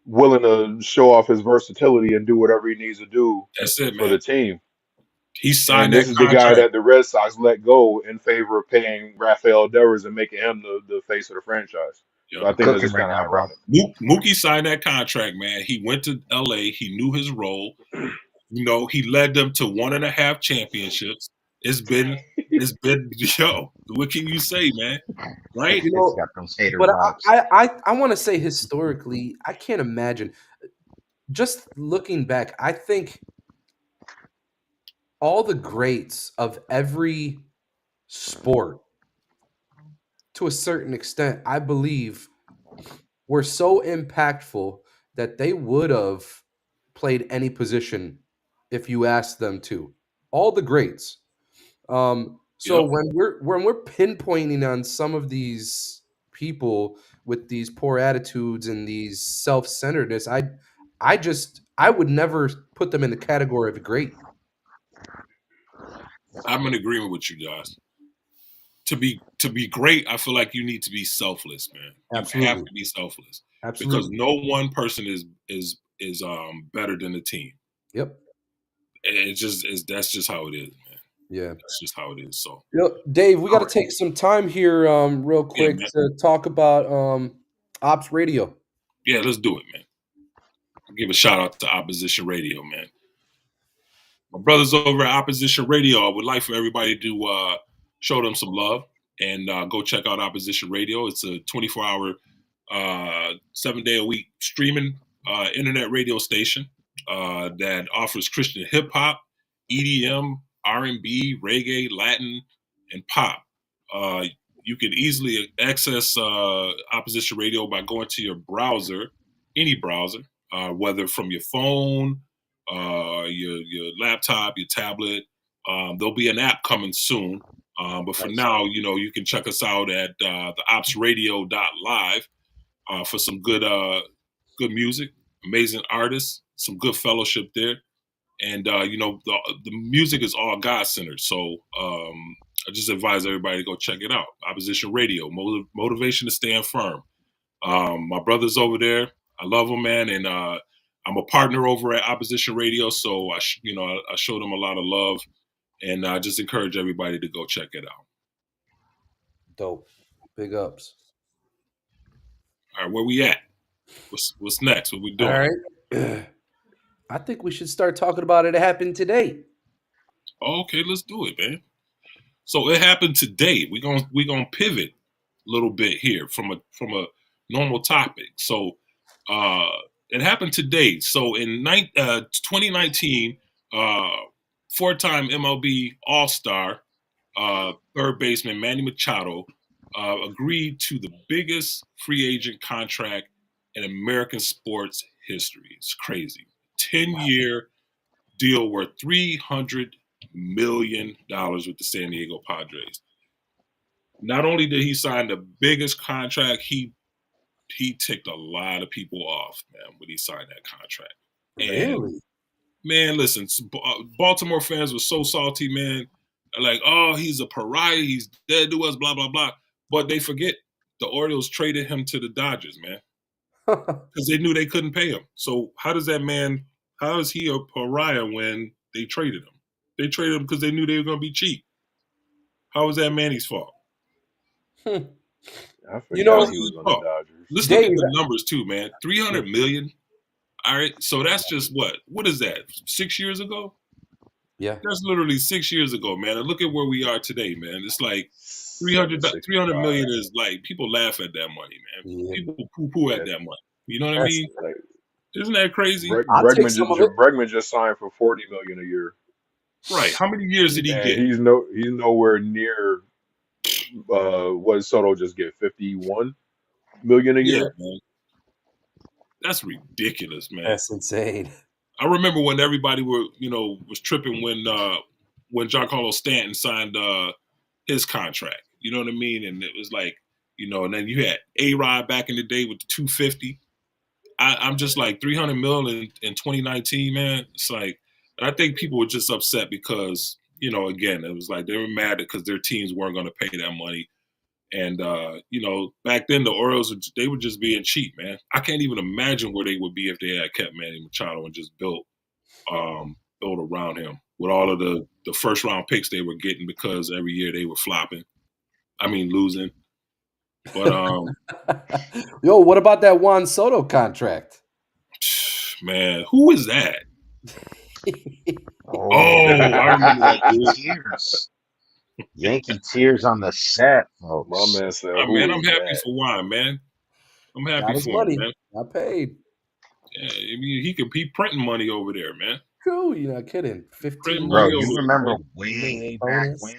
willing to show off his versatility and do whatever he needs to do That's it, for man. the team. He signed And that this is the guy contract. that the Red Sox let go in favor of paying Rafael Devers and making him the face of the franchise. So Yep. I You think that's cooking just right kind of now, bro. ironic. Mookie signed that contract, man. He went to LA. He knew his role. You know, he led them to 1.5 championships. It's been yo. What can you say, man? Right? You It's know, got those hater but vibes. I want to say historically, I can't imagine. Just looking back, I think all the greats of every sport, to a certain extent, I believe, were so impactful that they would have played any position if you asked them to. All the greats. So Yep. when we're pinpointing on some of these people with these poor attitudes and these self-centeredness, I would never put them in the category of great. I'm in agreement with you guys. To be great, I feel like you need to be selfless, man. You have Absolutely. to be selfless because Absolutely. no one person is better than the team. Yep. It just is. That's just how it is, man. Yeah. That's just how it is. So Dave, we got to all right. take some time here, real Yeah, quick man. to talk about Ops Radio. Yeah, let's do it, man. I'll give a shout out to Opposition Radio, man. My brothers over at Opposition Radio, I would like for everybody to show them some love and go check out Opposition Radio. It's a 24-hour, 7-day a week streaming internet radio station that offers Christian hip hop, EDM, R&B, reggae, Latin, and pop. Uh, you can easily access Opposition Radio by going to your browser, any browser, whether from your phone, your laptop, your tablet. There'll be an app coming soon. But for Nice. now, you can check us out at the opsradio.live for some good music, amazing artists, some good fellowship there. And, the music is all God centered. So I just advise everybody to go check it out. Opposition Radio, motivation to stand firm. My brother's over there. I love them, man, and I'm a partner over at Opposition Radio, so I show them a lot of love, and I just encourage everybody to go check it out. Dope. Big ups. All right, where we at? What's next? What we All doing? right. I think we should start talking about it. It happened today. Okay, let's do it, man. So it happened today. We gonna pivot a little bit here from a normal topic. So uh, it happened today. So in 2019, uh, four-time MLB All-Star third baseman Manny Machado agreed to the biggest free agent contract in American sports history. It's crazy. 10-year deal worth $300 million with the San Diego Padres. Not only did he sign the biggest contract, he ticked a lot of people off, man, when he signed that contract. And Really? man, listen, Baltimore fans were so salty, man. Like, oh, he's a pariah, he's dead to us, blah blah blah. But they forget the Orioles traded him to the Dodgers, man, because they knew they couldn't pay him. So how does that man? How is he a pariah when they traded him? They traded him because they knew they were going to be cheap. How is that Manny's fault? I You How forgot is know, it he was his on the fault? Dodgers. Let's look at Dave. the numbers too, man. 300 million. All right, so that's just what? What is that? 6 years ago? Yeah. That's literally 6 years ago, man. And look at where we are today, man. It's like 300 million 765. is like people laugh at that money, man. Yeah. People poo-poo at Yeah, that money. You know what I That's mean? like Isn't that crazy? I'll take Bregman some just of it. Bregman just signed for 40 million a year, Right. How many years did he and get? he's nowhere near what did Soto just get, 51 million a Yeah, year. man. That's ridiculous, man. That's insane. I remember when everybody was tripping when Giancarlo Stanton signed his contract. You know what I mean? And it was like, and then you had A-Rod back in the day with the 250. I'm just like 300 mil in 2019, man. It's like, and I think people were just upset because, again, it was like they were mad because their teams weren't going to pay that money. And, back then the Orioles, they were just being cheap, man. I can't even imagine where they would be if they had kept Manny Machado and just built around him with all of the first round picks they were getting because every year they were flopping. I mean, losing. But, Yo, what about that Juan Soto contract? man, who is that? Oh, Oh, I remember that Yankee dude. tears. Yankee tears on the set, My folks. man said, Man, "Who I'm is happy that?" for Juan, man. I'm happy Got his for him, money. man. Got paid. Yeah, I mean, he could be printing money over there, man. Cool. You're not kidding. 15 Printing Bro, money you over million there, remember man. way back bonus. when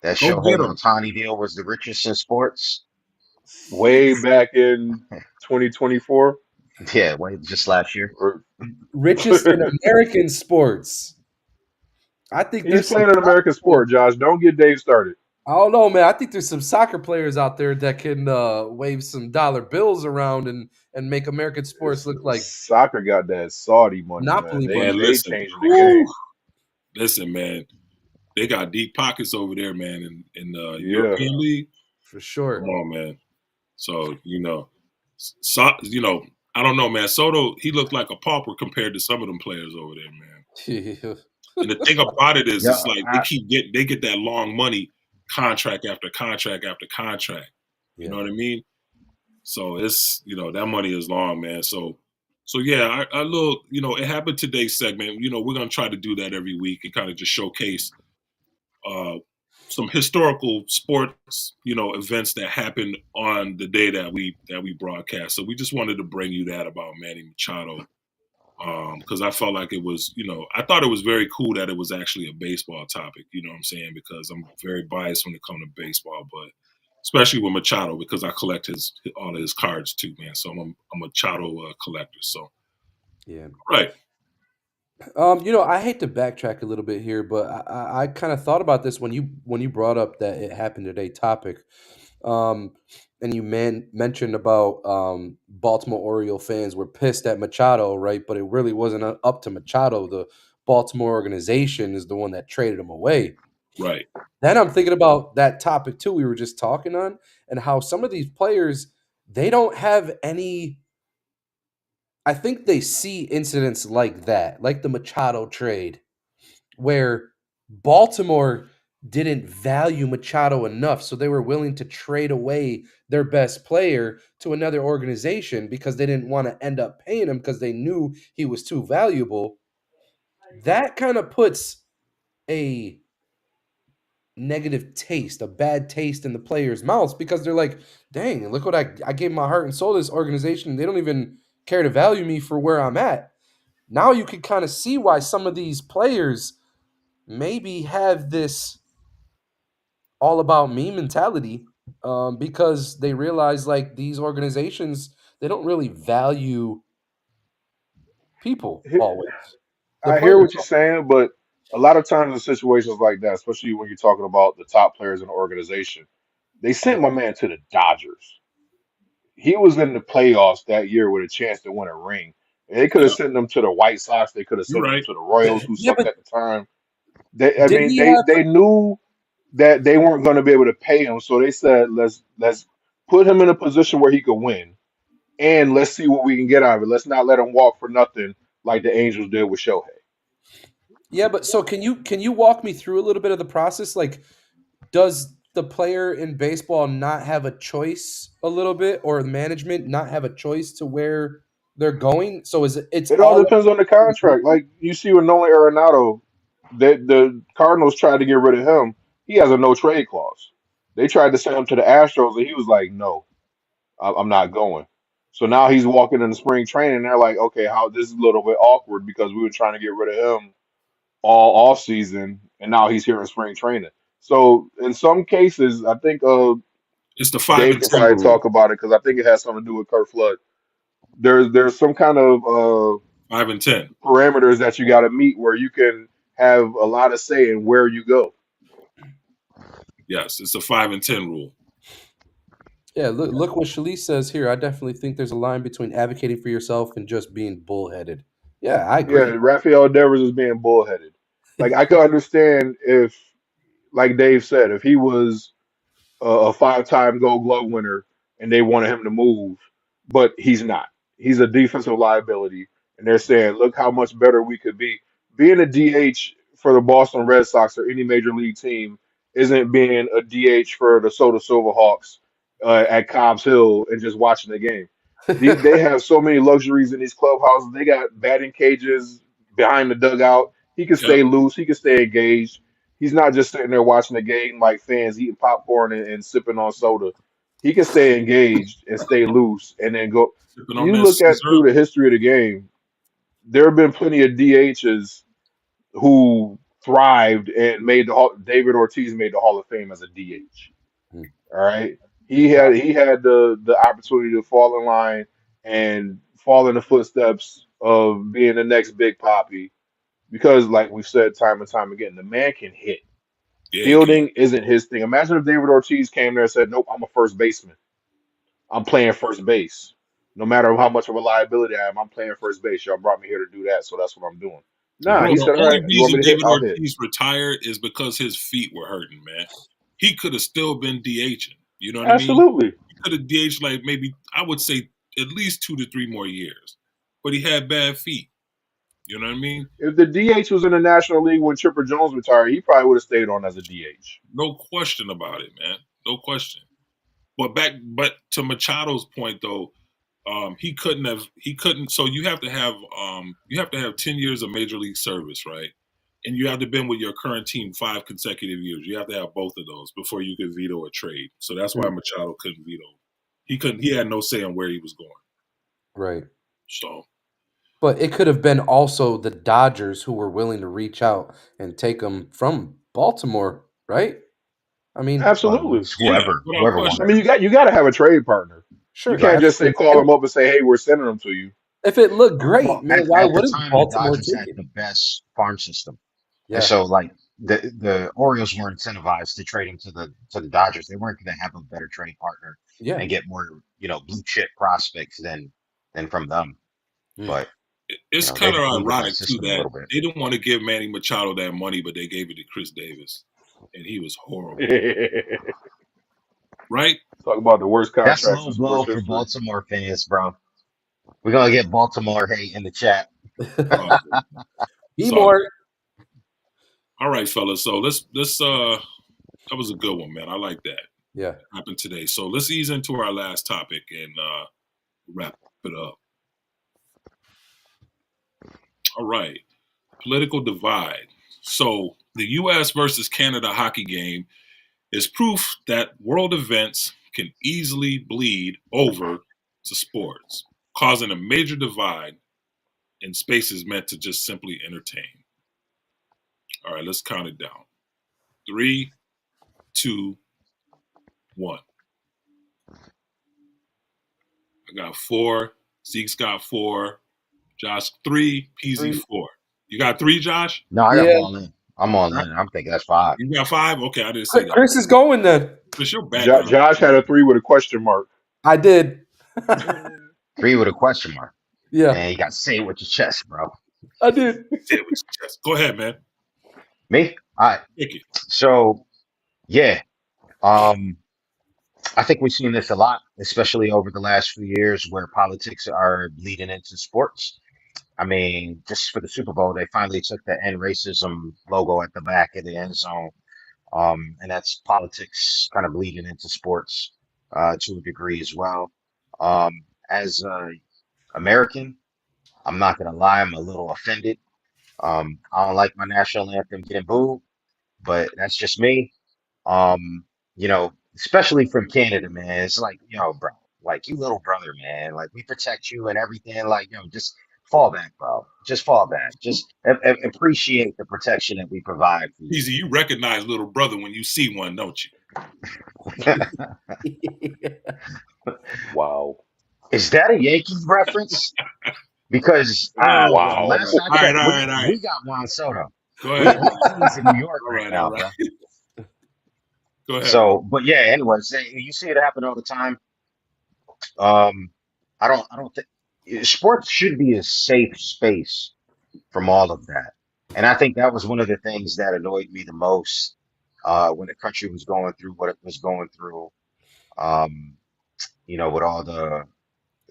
that Go Shohei get him. Ohtani deal was the richest in sports? Way back in 2024, Yeah, wait, just last year. or Richest in American sports. I think he's there's some. playing an American sport. Josh, don't get Dave started. I don't know, man. I think there's some soccer players out there that can wave some dollar bills around and make American sports look like Soccer got that Saudi money, man. monopoly They Man, money. they listen. changing the Whew. game. Listen, man. They got deep pockets over there, man, in the Yeah, European League. For Come sure. on, man. So, I don't know, man. Soto, he looked like a pauper compared to some of them players over there, man. And the thing about it is, Yeah, it's like they get that long money, contract after contract after contract. You know Yeah. what I mean? So it's that money is long, man. So yeah, I look, it happened today's segment. We're gonna try to do that every week and kind of just showcase uh, some historical sports, events that happened on the day that we broadcast. So we just wanted to bring you that about Manny Machado because I felt like it was, I thought it was very cool that it was actually a baseball topic. You know what I'm saying? Because I'm very biased when it comes to baseball, but especially with Machado because I collect all of his cards too, man. So I'm a Machado collector. So Yeah. right, I hate to backtrack a little bit here, but I kind of thought about this when you brought up that it happened today topic. And you mentioned about Baltimore Oriole fans were pissed at Machado, right? But it really wasn't up to Machado. The Baltimore organization is the one that traded him away. right. Then I'm thinking about that topic too we were just talking on and how some of these players, they don't have any. I think they see incidents like that, like the Machado trade, where Baltimore didn't value Machado enough, so they were willing to trade away their best player to another organization because they didn't want to end up paying him because they knew he was too valuable. That kind of puts a negative taste, a bad taste in the players' mouths because they're like, dang, look what I gave my heart and soul to this organization. They don't even care to value me for where I'm at. Now you can kind of see why some of these players maybe have this all about me mentality because they realize like these organizations, they don't really value people always. The I hear players what you're saying, but a lot of times in situations like that, especially when you're talking about the top players in the organization, they don't. sent my man to the Dodgers. He was in the playoffs that year with a chance to win a ring. And they could have Yeah, sent them to the White Sox. They could have you're sent them right. to the Royals, who Yeah, sucked but at the time. They, I did mean, he they have they knew that they weren't going to be able to pay him, so they said let's put him in a position where he could win, and let's see what we can get out of it. Let's not let him walk for nothing like the Angels did with Shohei. Yeah, but so can you walk me through a little bit of the process? Like, does the player in baseball not have a choice a little bit, or the management not have a choice to where they're going? So is it's It all all depends on the contract. Like you see with Nolan Arenado, that the Cardinals tried to get rid of him. He has a no trade clause. They tried to send him to the Astros, and he was like, "No, I'm not going." So now he's walking in the spring training. And they're like, "Okay, how this is a little bit awkward because we were trying to get rid of him all off season, and now he's here in spring training." So in some cases, I think It's the 5 Dave and can 10 probably rule. talk about it because I think it has something to do with Kurt Flood. There's some kind of 5 and 10. parameters that you got to meet where you can have a lot of say in where you go. Yes, it's the 5 and 10 rule. Yeah, look what Shalice says here. I definitely think there's a line between advocating for yourself and just being bullheaded. Yeah, I Yeah, agree. Rafael Devers is being bullheaded. Like I could understand if, like Dave said, if he was a five-time Gold Glove winner and they wanted him to move, but he's not. He's a defensive liability, and they're saying, look how much better we could be. Being a DH for the Boston Red Sox or any major league team isn't being a DH for the Soda Silverhawks at Cobb's Hill and just watching the game. They have so many luxuries in these clubhouses. They got batting cages behind the dugout. He can Yep. stay loose. He can stay engaged. He's not just sitting there watching the game like fans eating popcorn and sipping on soda. He can stay engaged and stay loose and then go. Sipping When on you that look at through syrup. the history of the game, there have been plenty of DHs who thrived and made the Hall. David Ortiz made the Hall of Fame as a DH. All right, he had the opportunity to fall in line and fall in the footsteps of being the next Big Poppy because, like we've said time and time again, the man can hit. Yeah, he can. Fielding isn't his thing. Imagine if David Ortiz came there and said, "Nope, I'm a first baseman. I'm playing first base. No matter how much of a liability I am, I'm playing first base. Y'all brought me here to do that, so that's what I'm doing." Nah, Bro, he the said, "All only right, you want me reason to hit? David I'll hit." Ortiz retired is because his feet were hurting, man. He could have still been DHing. You know what I mean? Absolutely. He could have DH'd like maybe, I would say, at least 2 to 3 more years. But he had bad feet. You know what I mean? If the DH was in the National League when Chipper Jones retired, he probably would have stayed on as a DH. No question about it, man. No question. But to Machado's point though, he couldn't. So you have to have 10 years of major league service, right? And you have to been with your current team 5 consecutive years. You have to have both of those before you could veto a trade. So that's why Machado couldn't veto. He had no say on where he was going. Right. So But it could have been also the Dodgers who were willing to reach out and take him from Baltimore, right? I mean, Absolutely. It's yeah, without whoever I wanted question. mean, him. you got to have a trade partner. You sure. Right. can't just say call them up and say, "Hey, we're sending them to you." If it looked great, Well, man, at why at the wouldn't time, the Baltimore Dodgers take had it? the best farm system, and Yeah. so like the Orioles were incentivized to trade him to the Dodgers. They weren't going to have a better trade partner Yeah. and get more blue chip prospects than from them. Mm. But It's they kind of believe in that ironic too system a that little bit. they didn't want to give Manny Machado that money, but they gave it to Chris Davis, and he was horrible, right? Talk about the worst That's a contracts low in blow sports for history. Baltimore fans, bro. We're gonna get Baltimore hate in the chat. Uh, Be so more. all right, fellas. So let's that was a good one, man. I like that. Yeah. Happened today. So let's ease into our last topic and wrap it up. All right. Political divide. So the US versus Canada hockey game is proof that world events can easily bleed over to sports, causing a major divide in spaces meant to just simply entertain. All right, let's count it down. 3, 2, 1. I got 4. Zeke's got 4. Josh 3. PZ 3. 4. You got 3, Josh? No, I'm Yeah. all in. I'm all in. I'm thinking that's 5. You got 5? Okay, I didn't say that. Chris is going then. Chris, your background. Josh had a 3 with a question mark. I did. 3 with a question mark. Yeah, And you got to say it with your chest, bro. I did. Say it with your chest. Go ahead, man. Me? All right. Take it. So, yeah. Um, I think we've seen this a lot, especially over the last few years where politics are bleeding into sports. I mean, just for the Super Bowl, they finally took the end racism logo at the back of the end zone. And that's politics kind of bleeding into sports to a degree as well. As a American, I'm not gonna lie, I'm a little offended. I don't like my national anthem getting booed, but that's just me. Um, Especially from Canada, man. It's like, bro, like you little brother, man. Like we protect you and everything. Like, just fall back, bro. Just fall back. Just appreciate the protection that we provide for you. Easy, you recognize little brother when you see one, don't you? Wow. Is that a Yankees reference? Because Oh man. last Wow. I All right, checked, all right, all right. we got Juan Soto. Go ahead. He's in New York All right right, all now, right. bro. Go ahead, bro. So, but yeah, anyways, you see it happen all the time. Um, I don't think sports should be a safe space from all of that. And I think that was one of the things that annoyed me the most when the country was going through what it was going through. Um, with all the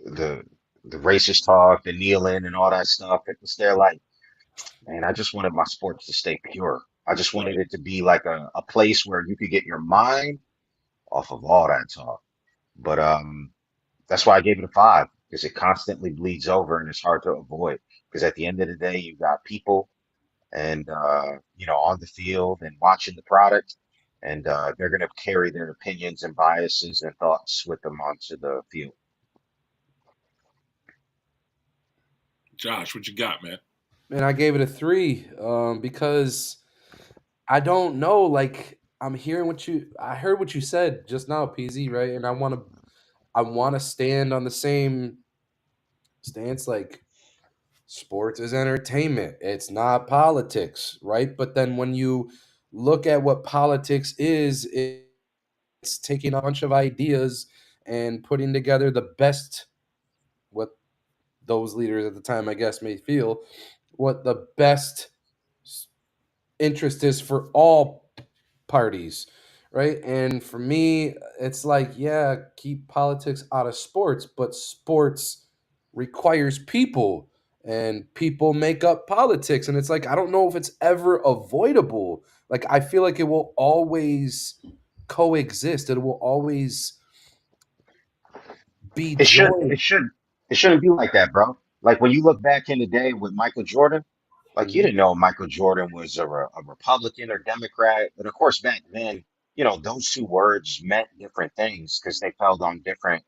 the racist talk, the kneeling, and all that stuff. It was there like, man, I just wanted my sports to stay pure. I just wanted Right. it to be like a place where you could get your mind off of all that talk. But that's why I gave it a five because it constantly bleeds over and it's hard to avoid. Because at the end of the day, you got people and on the field and watching the product, and they're going to carry their opinions and biases and thoughts with them onto the field. Josh, what you got, man? And I gave it a three because I don't know. Like I'm hearing I heard what you said just now, PZ, right? And I want to stand on the same stance. Like sports is entertainment; it's not politics, right? But then when you look at what politics is, it's taking a bunch of ideas and putting together the best what those leaders at the time, I guess, may feel what the best interest is for all parties, right? And for me, it's like, yeah, keep politics out of sports, but sports requires people and people make up politics. And it's like, I don't know if it's ever avoidable. Like, I feel like it will always coexist, it will always be It should, joined. it should, it shouldn't be like that, bro. Like when you look back in the day with Michael Jordan, like you Mhm. didn't know Michael Jordan was a Republican or Democrat, but of course back then, those two words meant different things because they fell on different,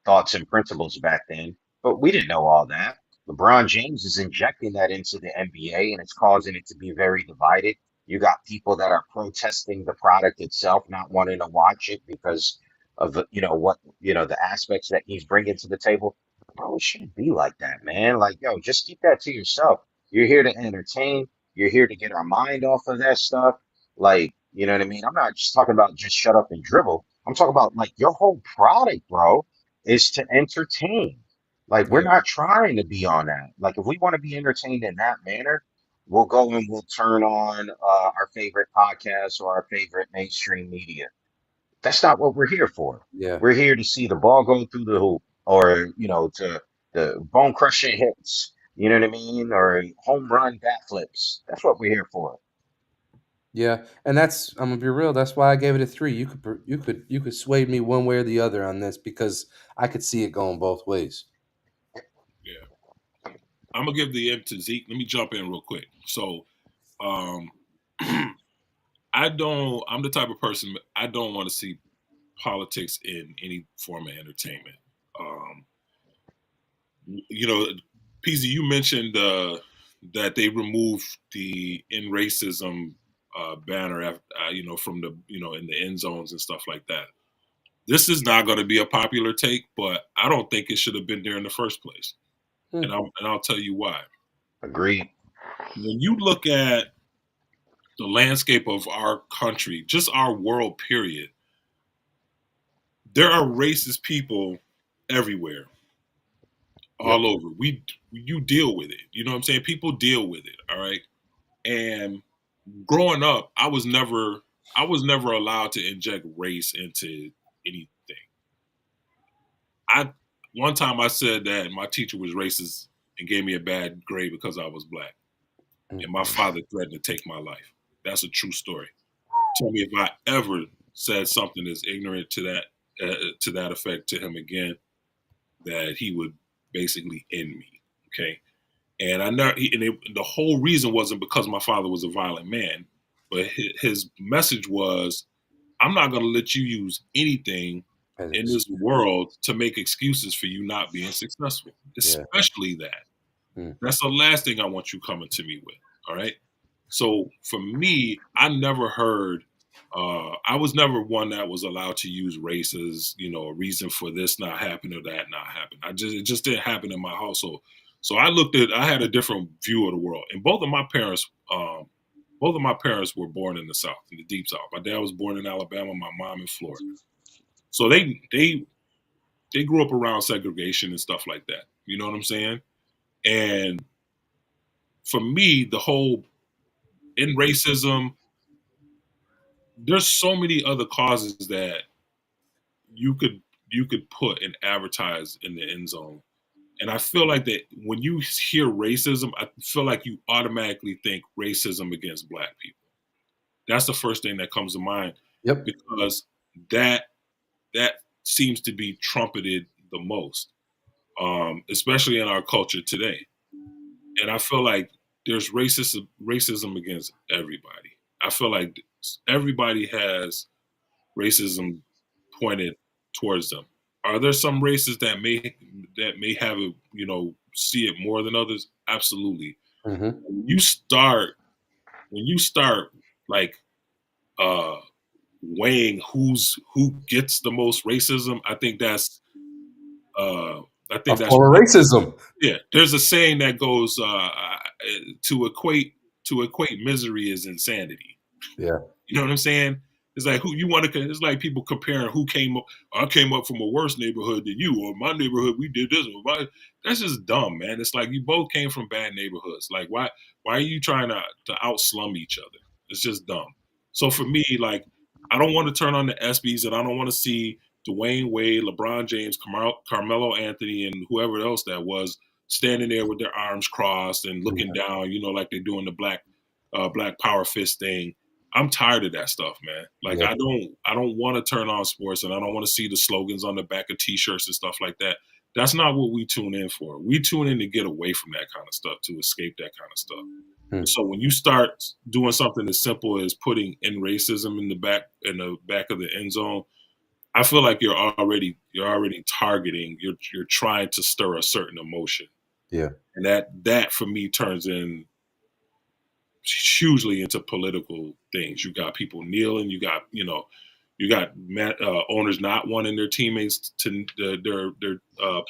thoughts and principles back then. But we didn't know all that. LeBron James is injecting that into the NBA, and it's causing it to be very divided. You got people that are protesting the product itself, not wanting to watch it because of what the aspects that he's bringing to the table. Bro, it shouldn't be like that, man. Like, yo, just keep that to yourself. You're here to entertain. You're here to get our mind off of that stuff. Like, you know what I mean? I'm not just talking about just shut up and dribble. I'm talking about like your whole product, bro, is to entertain. Like, we're Yeah. not trying to be on that. Like, if we want to be entertained in that manner, we'll go and we'll turn on our favorite podcast or our favorite mainstream media. That's not what we're here for. Yeah. We're here to see the ball go through the hoop or, to the bone crushing hits, you know what I mean? Or home run bat flips. That's what we're here for. Yeah, and I'm gonna be real. That's why I gave it a three. You could sway me one way or the other on this because I could see it going both ways. Yeah. I'm gonna give the end to Zeke. Let me jump in real quick. So um I'm the type of person I don't want to see politics in any form of entertainment. Um, you know, PZ, you mentioned that they removed the in racism banner, from the in the end zones and stuff like that. This is not going to be a popular take, but I don't think it should have been there in the first place, Hmm. and I'll tell you why. Agreed. When you look at the landscape of our country, just our world, period, there are racist people everywhere, Yep. all over. You deal with it. You know what I'm saying? People deal with it. All right. And growing up, I was never allowed to inject race into anything. I One time I said that my teacher was racist and gave me a bad grade because I was black, and my father threatened to take my life. That's a true story. Tell me if I ever said something as ignorant to that effect to him again, that he would basically end me. Okay, and I know, the whole reason wasn't because my father was a violent man, but his message was, I'm not going to let you use anything An in this excuse. world to make excuses for you not being successful, Yeah. especially that. Mm. That's the last thing I want you coming to me with. All right. So for me, I never heard, I was never one that was allowed to use race as, a reason for this not happening or that not happening. It just didn't happen in my household. So I had a different view of the world. And both of my parents were born in the South, in the deep South. My dad was born in Alabama, my mom in Florida. So they grew up around segregation and stuff like that. You know what I'm saying? And for me, the whole in racism, there's so many other causes that you could you could put and advertise in the end zone. And I feel like that when you hear racism, I feel like you automatically think racism against black people. That's the first thing that comes to mind, Yep. because that that seems to be trumpeted the most, especially in our culture today. And I feel like there's racism against everybody. I feel like everybody has racism pointed towards them. Are there some races that may have a see it more than others? Absolutely. Hmm. When you start like uh weighing who gets the most racism, uh I A think that's form of ridiculous. racism. Yeah, there's a saying that goes, to equate misery is insanity. Yeah. You know what I'm saying? It's like who you want to. It's like people comparing who came up. I came up from a worse neighborhood than you, or my neighborhood we did this. That's just dumb, man. It's like you both came from bad neighborhoods. Like why are you trying to outslum each other? It's just dumb. So for me, like I don't want to turn on the ESPYS, and I don't want to see Dwayne Wade, LeBron James, Carmelo Anthony, and whoever else that was standing there with their arms crossed and looking Mhm. down, like they're doing the black power fist thing. I'm tired of that stuff, man. Like Yeah. I don't want to turn on sports, and I don't want to see the slogans on the back of t-shirts and stuff like that. That's not what we tune in for. We tune in to get away from that kind of stuff, to escape that kind of stuff. Hmm. And so when you start doing something as simple as putting in racism in the back of the end zone, I feel like you're already targeting, you're trying to stir a certain emotion. Yeah. And that for me turns in hugely into political things. You got people kneeling. You got owners not wanting their teammates to their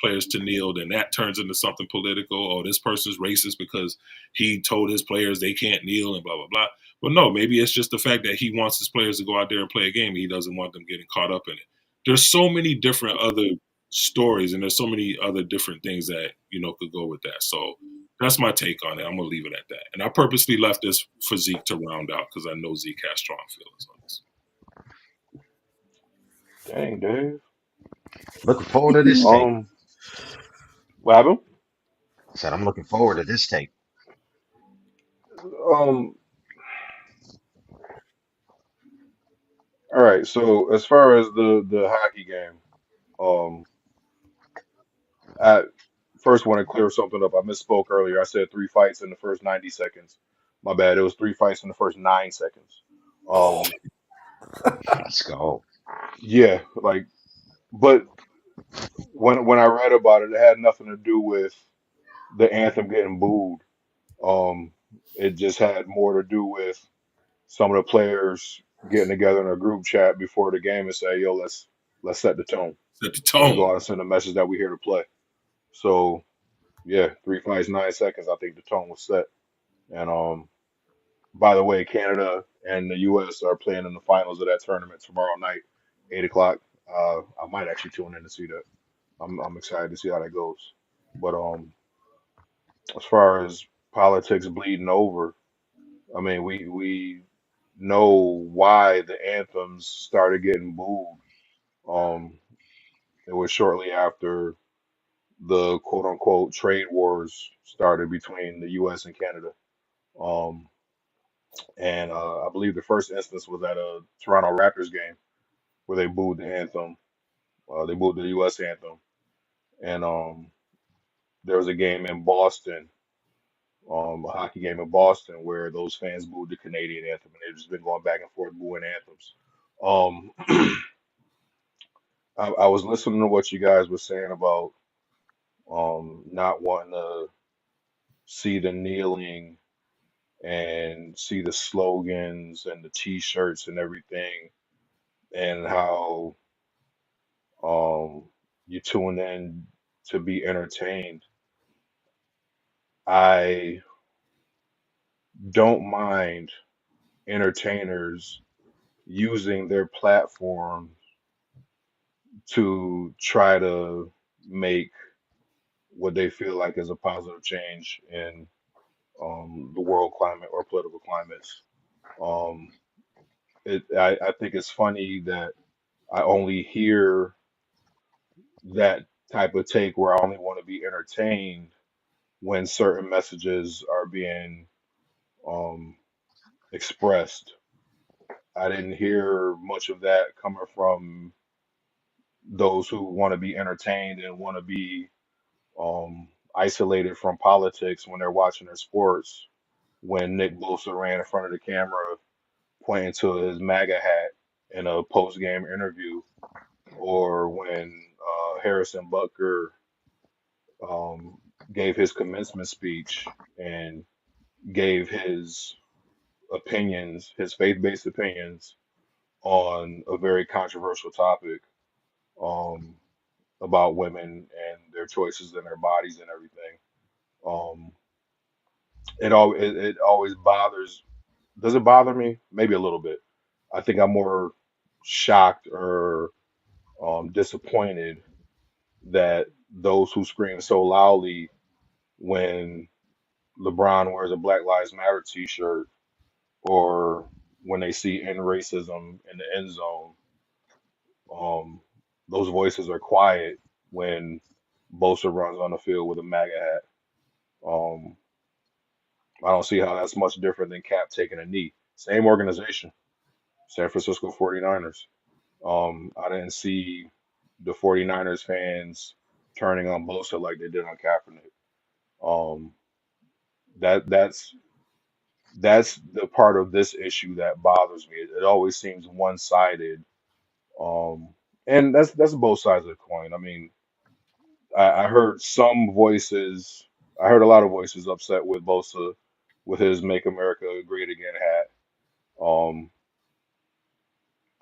players to kneel. Then that turns into something political. Oh, this person's racist because he told his players they can't kneel and blah blah blah. But no, maybe it's just the fact that he wants his players to go out there and play a game. He doesn't want them getting caught up in it. There's so many different other stories, and there's so many other different things that could go with that. So that's my take on it. I'm gonna leave it at that. And I purposely left this for Zeke to round out because I know Zeke has strong feelings on this. Dang, Dave. Looking forward to this tape. Um, what happened? I said I'm looking forward to this tape. Um, all right. So as far as the hockey game, um, I first want to clear something up. I misspoke earlier. I said three fights in the first 90 seconds. My bad. It was three fights in the first 9 seconds. Um, Let's go. yeah, like, but when I read about it, it had nothing to do with the anthem getting booed. Um, it just had more to do with some of the players getting together in a group chat before the game and say, "Yo, let's set the tone. Set the Let's go tone. out and send a message that we're here to play." So yeah, three fights, 9 seconds. I think the tone was set. And by the way, Canada and the U.S. are playing in the finals of that tournament tomorrow night, 8 o'clock. I might actually tune in to see that. I'm excited to see how that goes. But as far as politics bleeding over, I mean, we know why the anthems started getting booed. Um, it was shortly after the quote unquote trade wars started between the U.S. and Canada. Um, and I believe the first instance was at a Toronto Raptors game where they booed the anthem. They booed the U.S. anthem, and there was a game in Boston, a hockey game in Boston, where those fans booed the Canadian anthem, and they've just been going back and forth booing anthems. Um, I was listening to what you guys were saying about not wanting to see the kneeling and see the slogans and the T-shirts and everything, and how um, you tune in to be entertained. I don't mind entertainers using their platform to try to make what they feel like is a positive change in the world climate or political climates. Um, I think it's funny that I only hear that type of take where I only want to be entertained when certain messages are being um, expressed. I didn't hear much of that coming from those who want to be entertained and want to be isolated from politics when they're watching their sports. When Nick Bosa ran in front of the camera pointing to his MAGA hat in a post-game interview, or when Harrison Butker um, gave his commencement speech and gave his opinions, his faith-based opinions on a very controversial topic um, about women and their choices and their bodies and everything. Um, it always bothers. Does it bother me? Maybe a little bit. I think I'm more shocked or disappointed that those who scream so loudly when LeBron wears a Black Lives Matter t-shirt or when they see end racism in the end zone, um, those voices are quiet when Bosa runs on the field with a MAGA hat. Um, I don't see how that's much different than Cap taking a knee. Same organization, San Francisco 49ers. I didn't see the 49ers fans turning on Bosa like they did on Kaepernick. Um, that's the part of this issue that bothers me. It always seems one-sided. Um, and that's both sides of the coin. I mean, I heard some voices, I heard a lot of voices upset with Bosa with his "Make America Great Again" hat. Um,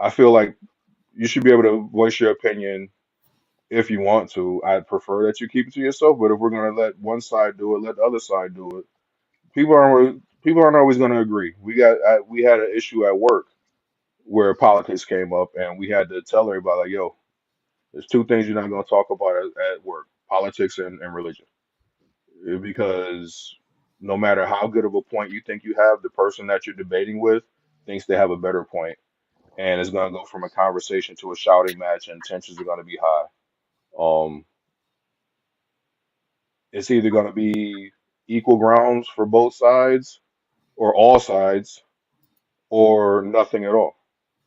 I feel like you should be able to voice your opinion if you want to. I'd prefer that you keep it to yourself, but if we're gonna let one side do it, let the other side do it. People aren't always gonna agree. We had an issue at work where politics came up, and we had to tell everybody like, "Yo, there's two things you're not gonna talk about at work: politics and religion." Because no matter how good of a point you think you have, the person that you're debating with thinks they have a better point, and it's going to go from a conversation to a shouting match, and tensions are going to be high. Um, it's either going to be equal grounds for both sides, or all sides, or nothing at all.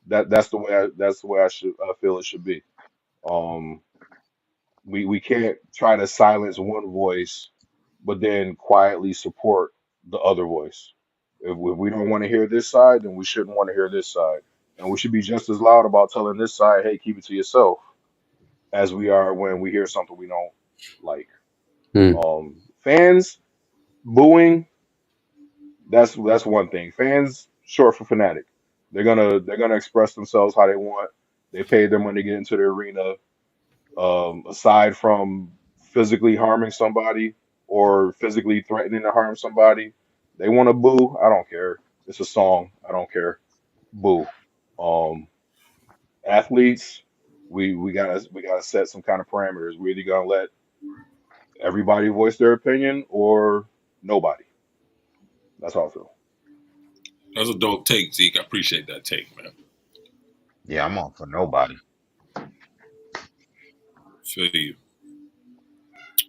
That's the way I feel it should be. Um, we can't try to silence one voice, but then quietly support the other voice. If we don't want to hear this side, then we shouldn't want to hear this side, and we should be just as loud about telling this side, "Hey, keep it to yourself," as we are when we hear something we don't like. Hmm. Fans booing, that's one thing. Fans, short for fanatic. They're gonna express themselves how they want. They paid their money to get into the arena. Aside from physically harming somebody or physically threatening to harm somebody, they want to boo. I don't care. It's a song. I don't care. Boo. Um, Athletes, we gotta set some kind of parameters. We're either gonna let everybody voice their opinion or nobody. That's how I feel. That's a dope take, Zeke. I appreciate that take, man. Yeah, I'm on for nobody. Feel you.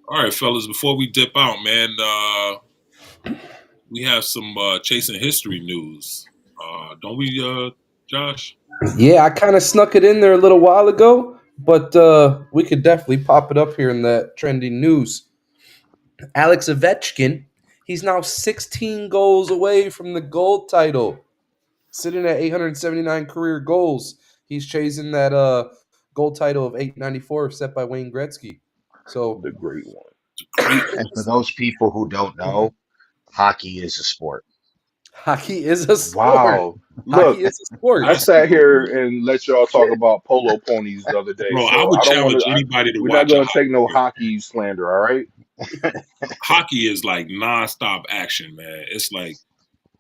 All right, fellas. Before we dip out, man, we have some chasing history news. Don't we, Josh? Yeah, I kind of snuck it in there a little while ago, but we could definitely pop it up here in that trending news. Alex Ovechkin, he's now 16 goals away from the gold title, sitting at 879 career goals. He's chasing that gold title of 894 set by Wayne Gretzky. So The great one. Great. And for those people who don't know, hockey is a sport. hockey is a sport. Wow. Hockey Look, is a sport. I sat here and let y'all talk about polo ponies the other day, Bro, I so would I don't want challenge to. anybody to We're not watch a going to take no hockey game. hockey slander, all right? Hockey is like nonstop action, man. It's like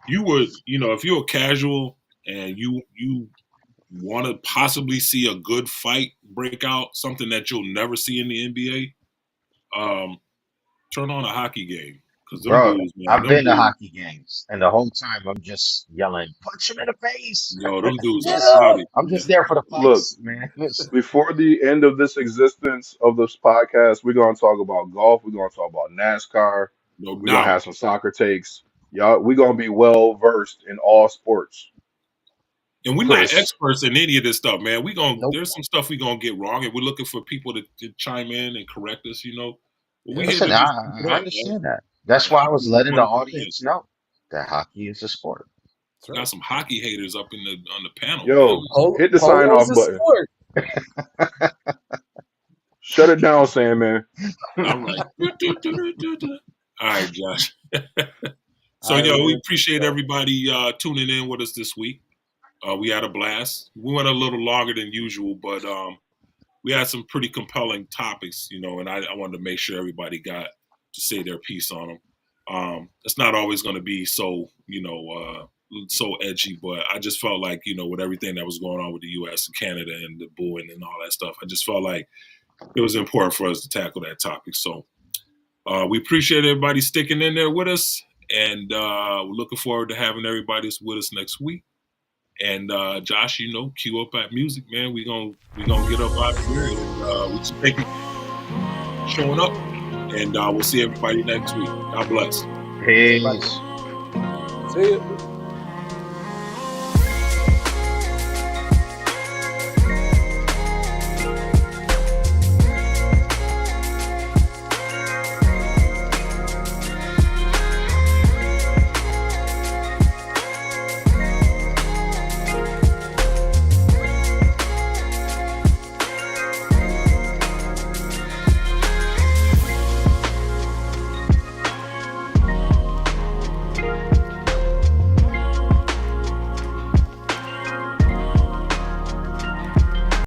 you would, if you're a casual and you want to possibly see a good fight break out, something that you'll never see in the NBA, turn on a hockey game because them Bro, dudes, man, I've them been to dudes, hockey games, and the whole time I'm just yelling, punch him in the face. them dudes Get are him! rowdy, I'm man. just there for the Look, fights, man. before the end of this existence of this podcast, we're going to talk about golf. We're going to talk about NASCAR. No We're going to doubt. have some soccer takes. Y'all, we're going to be well versed in all sports. And we're not Chris, experts in any of this stuff, man. Nope. There's some stuff we're gonna get wrong, and we're looking for people to chime in and correct us, But we here Listen, to just keep it I up, man. understand that. That's why I Hockey was is letting the 100%. audience know that hockey is a sport. That's Got right. some hockey haters up on the panel, man. yo, hit the sign Polo's off a button. sport. Shut it down, Sandman. All right. All right, Josh. So, All right, we man. appreciate everybody tuning in with us this week. We had a blast. We went a little longer than usual, but we had some pretty compelling topics, and I wanted to make sure everybody got to say their piece on them. It's not always going to be so, so edgy, but I just felt like, with everything that was going on with the U.S. and Canada and the booing and all that stuff, I just felt like it was important for us to tackle that topic. So we appreciate everybody sticking in there with us, and we're looking forward to having everybody with us next week. And Josh, cue up that music, man. We gonna get up out of here, and we just thank you for showing up. And we'll see everybody next week. God bless. Peace. See you.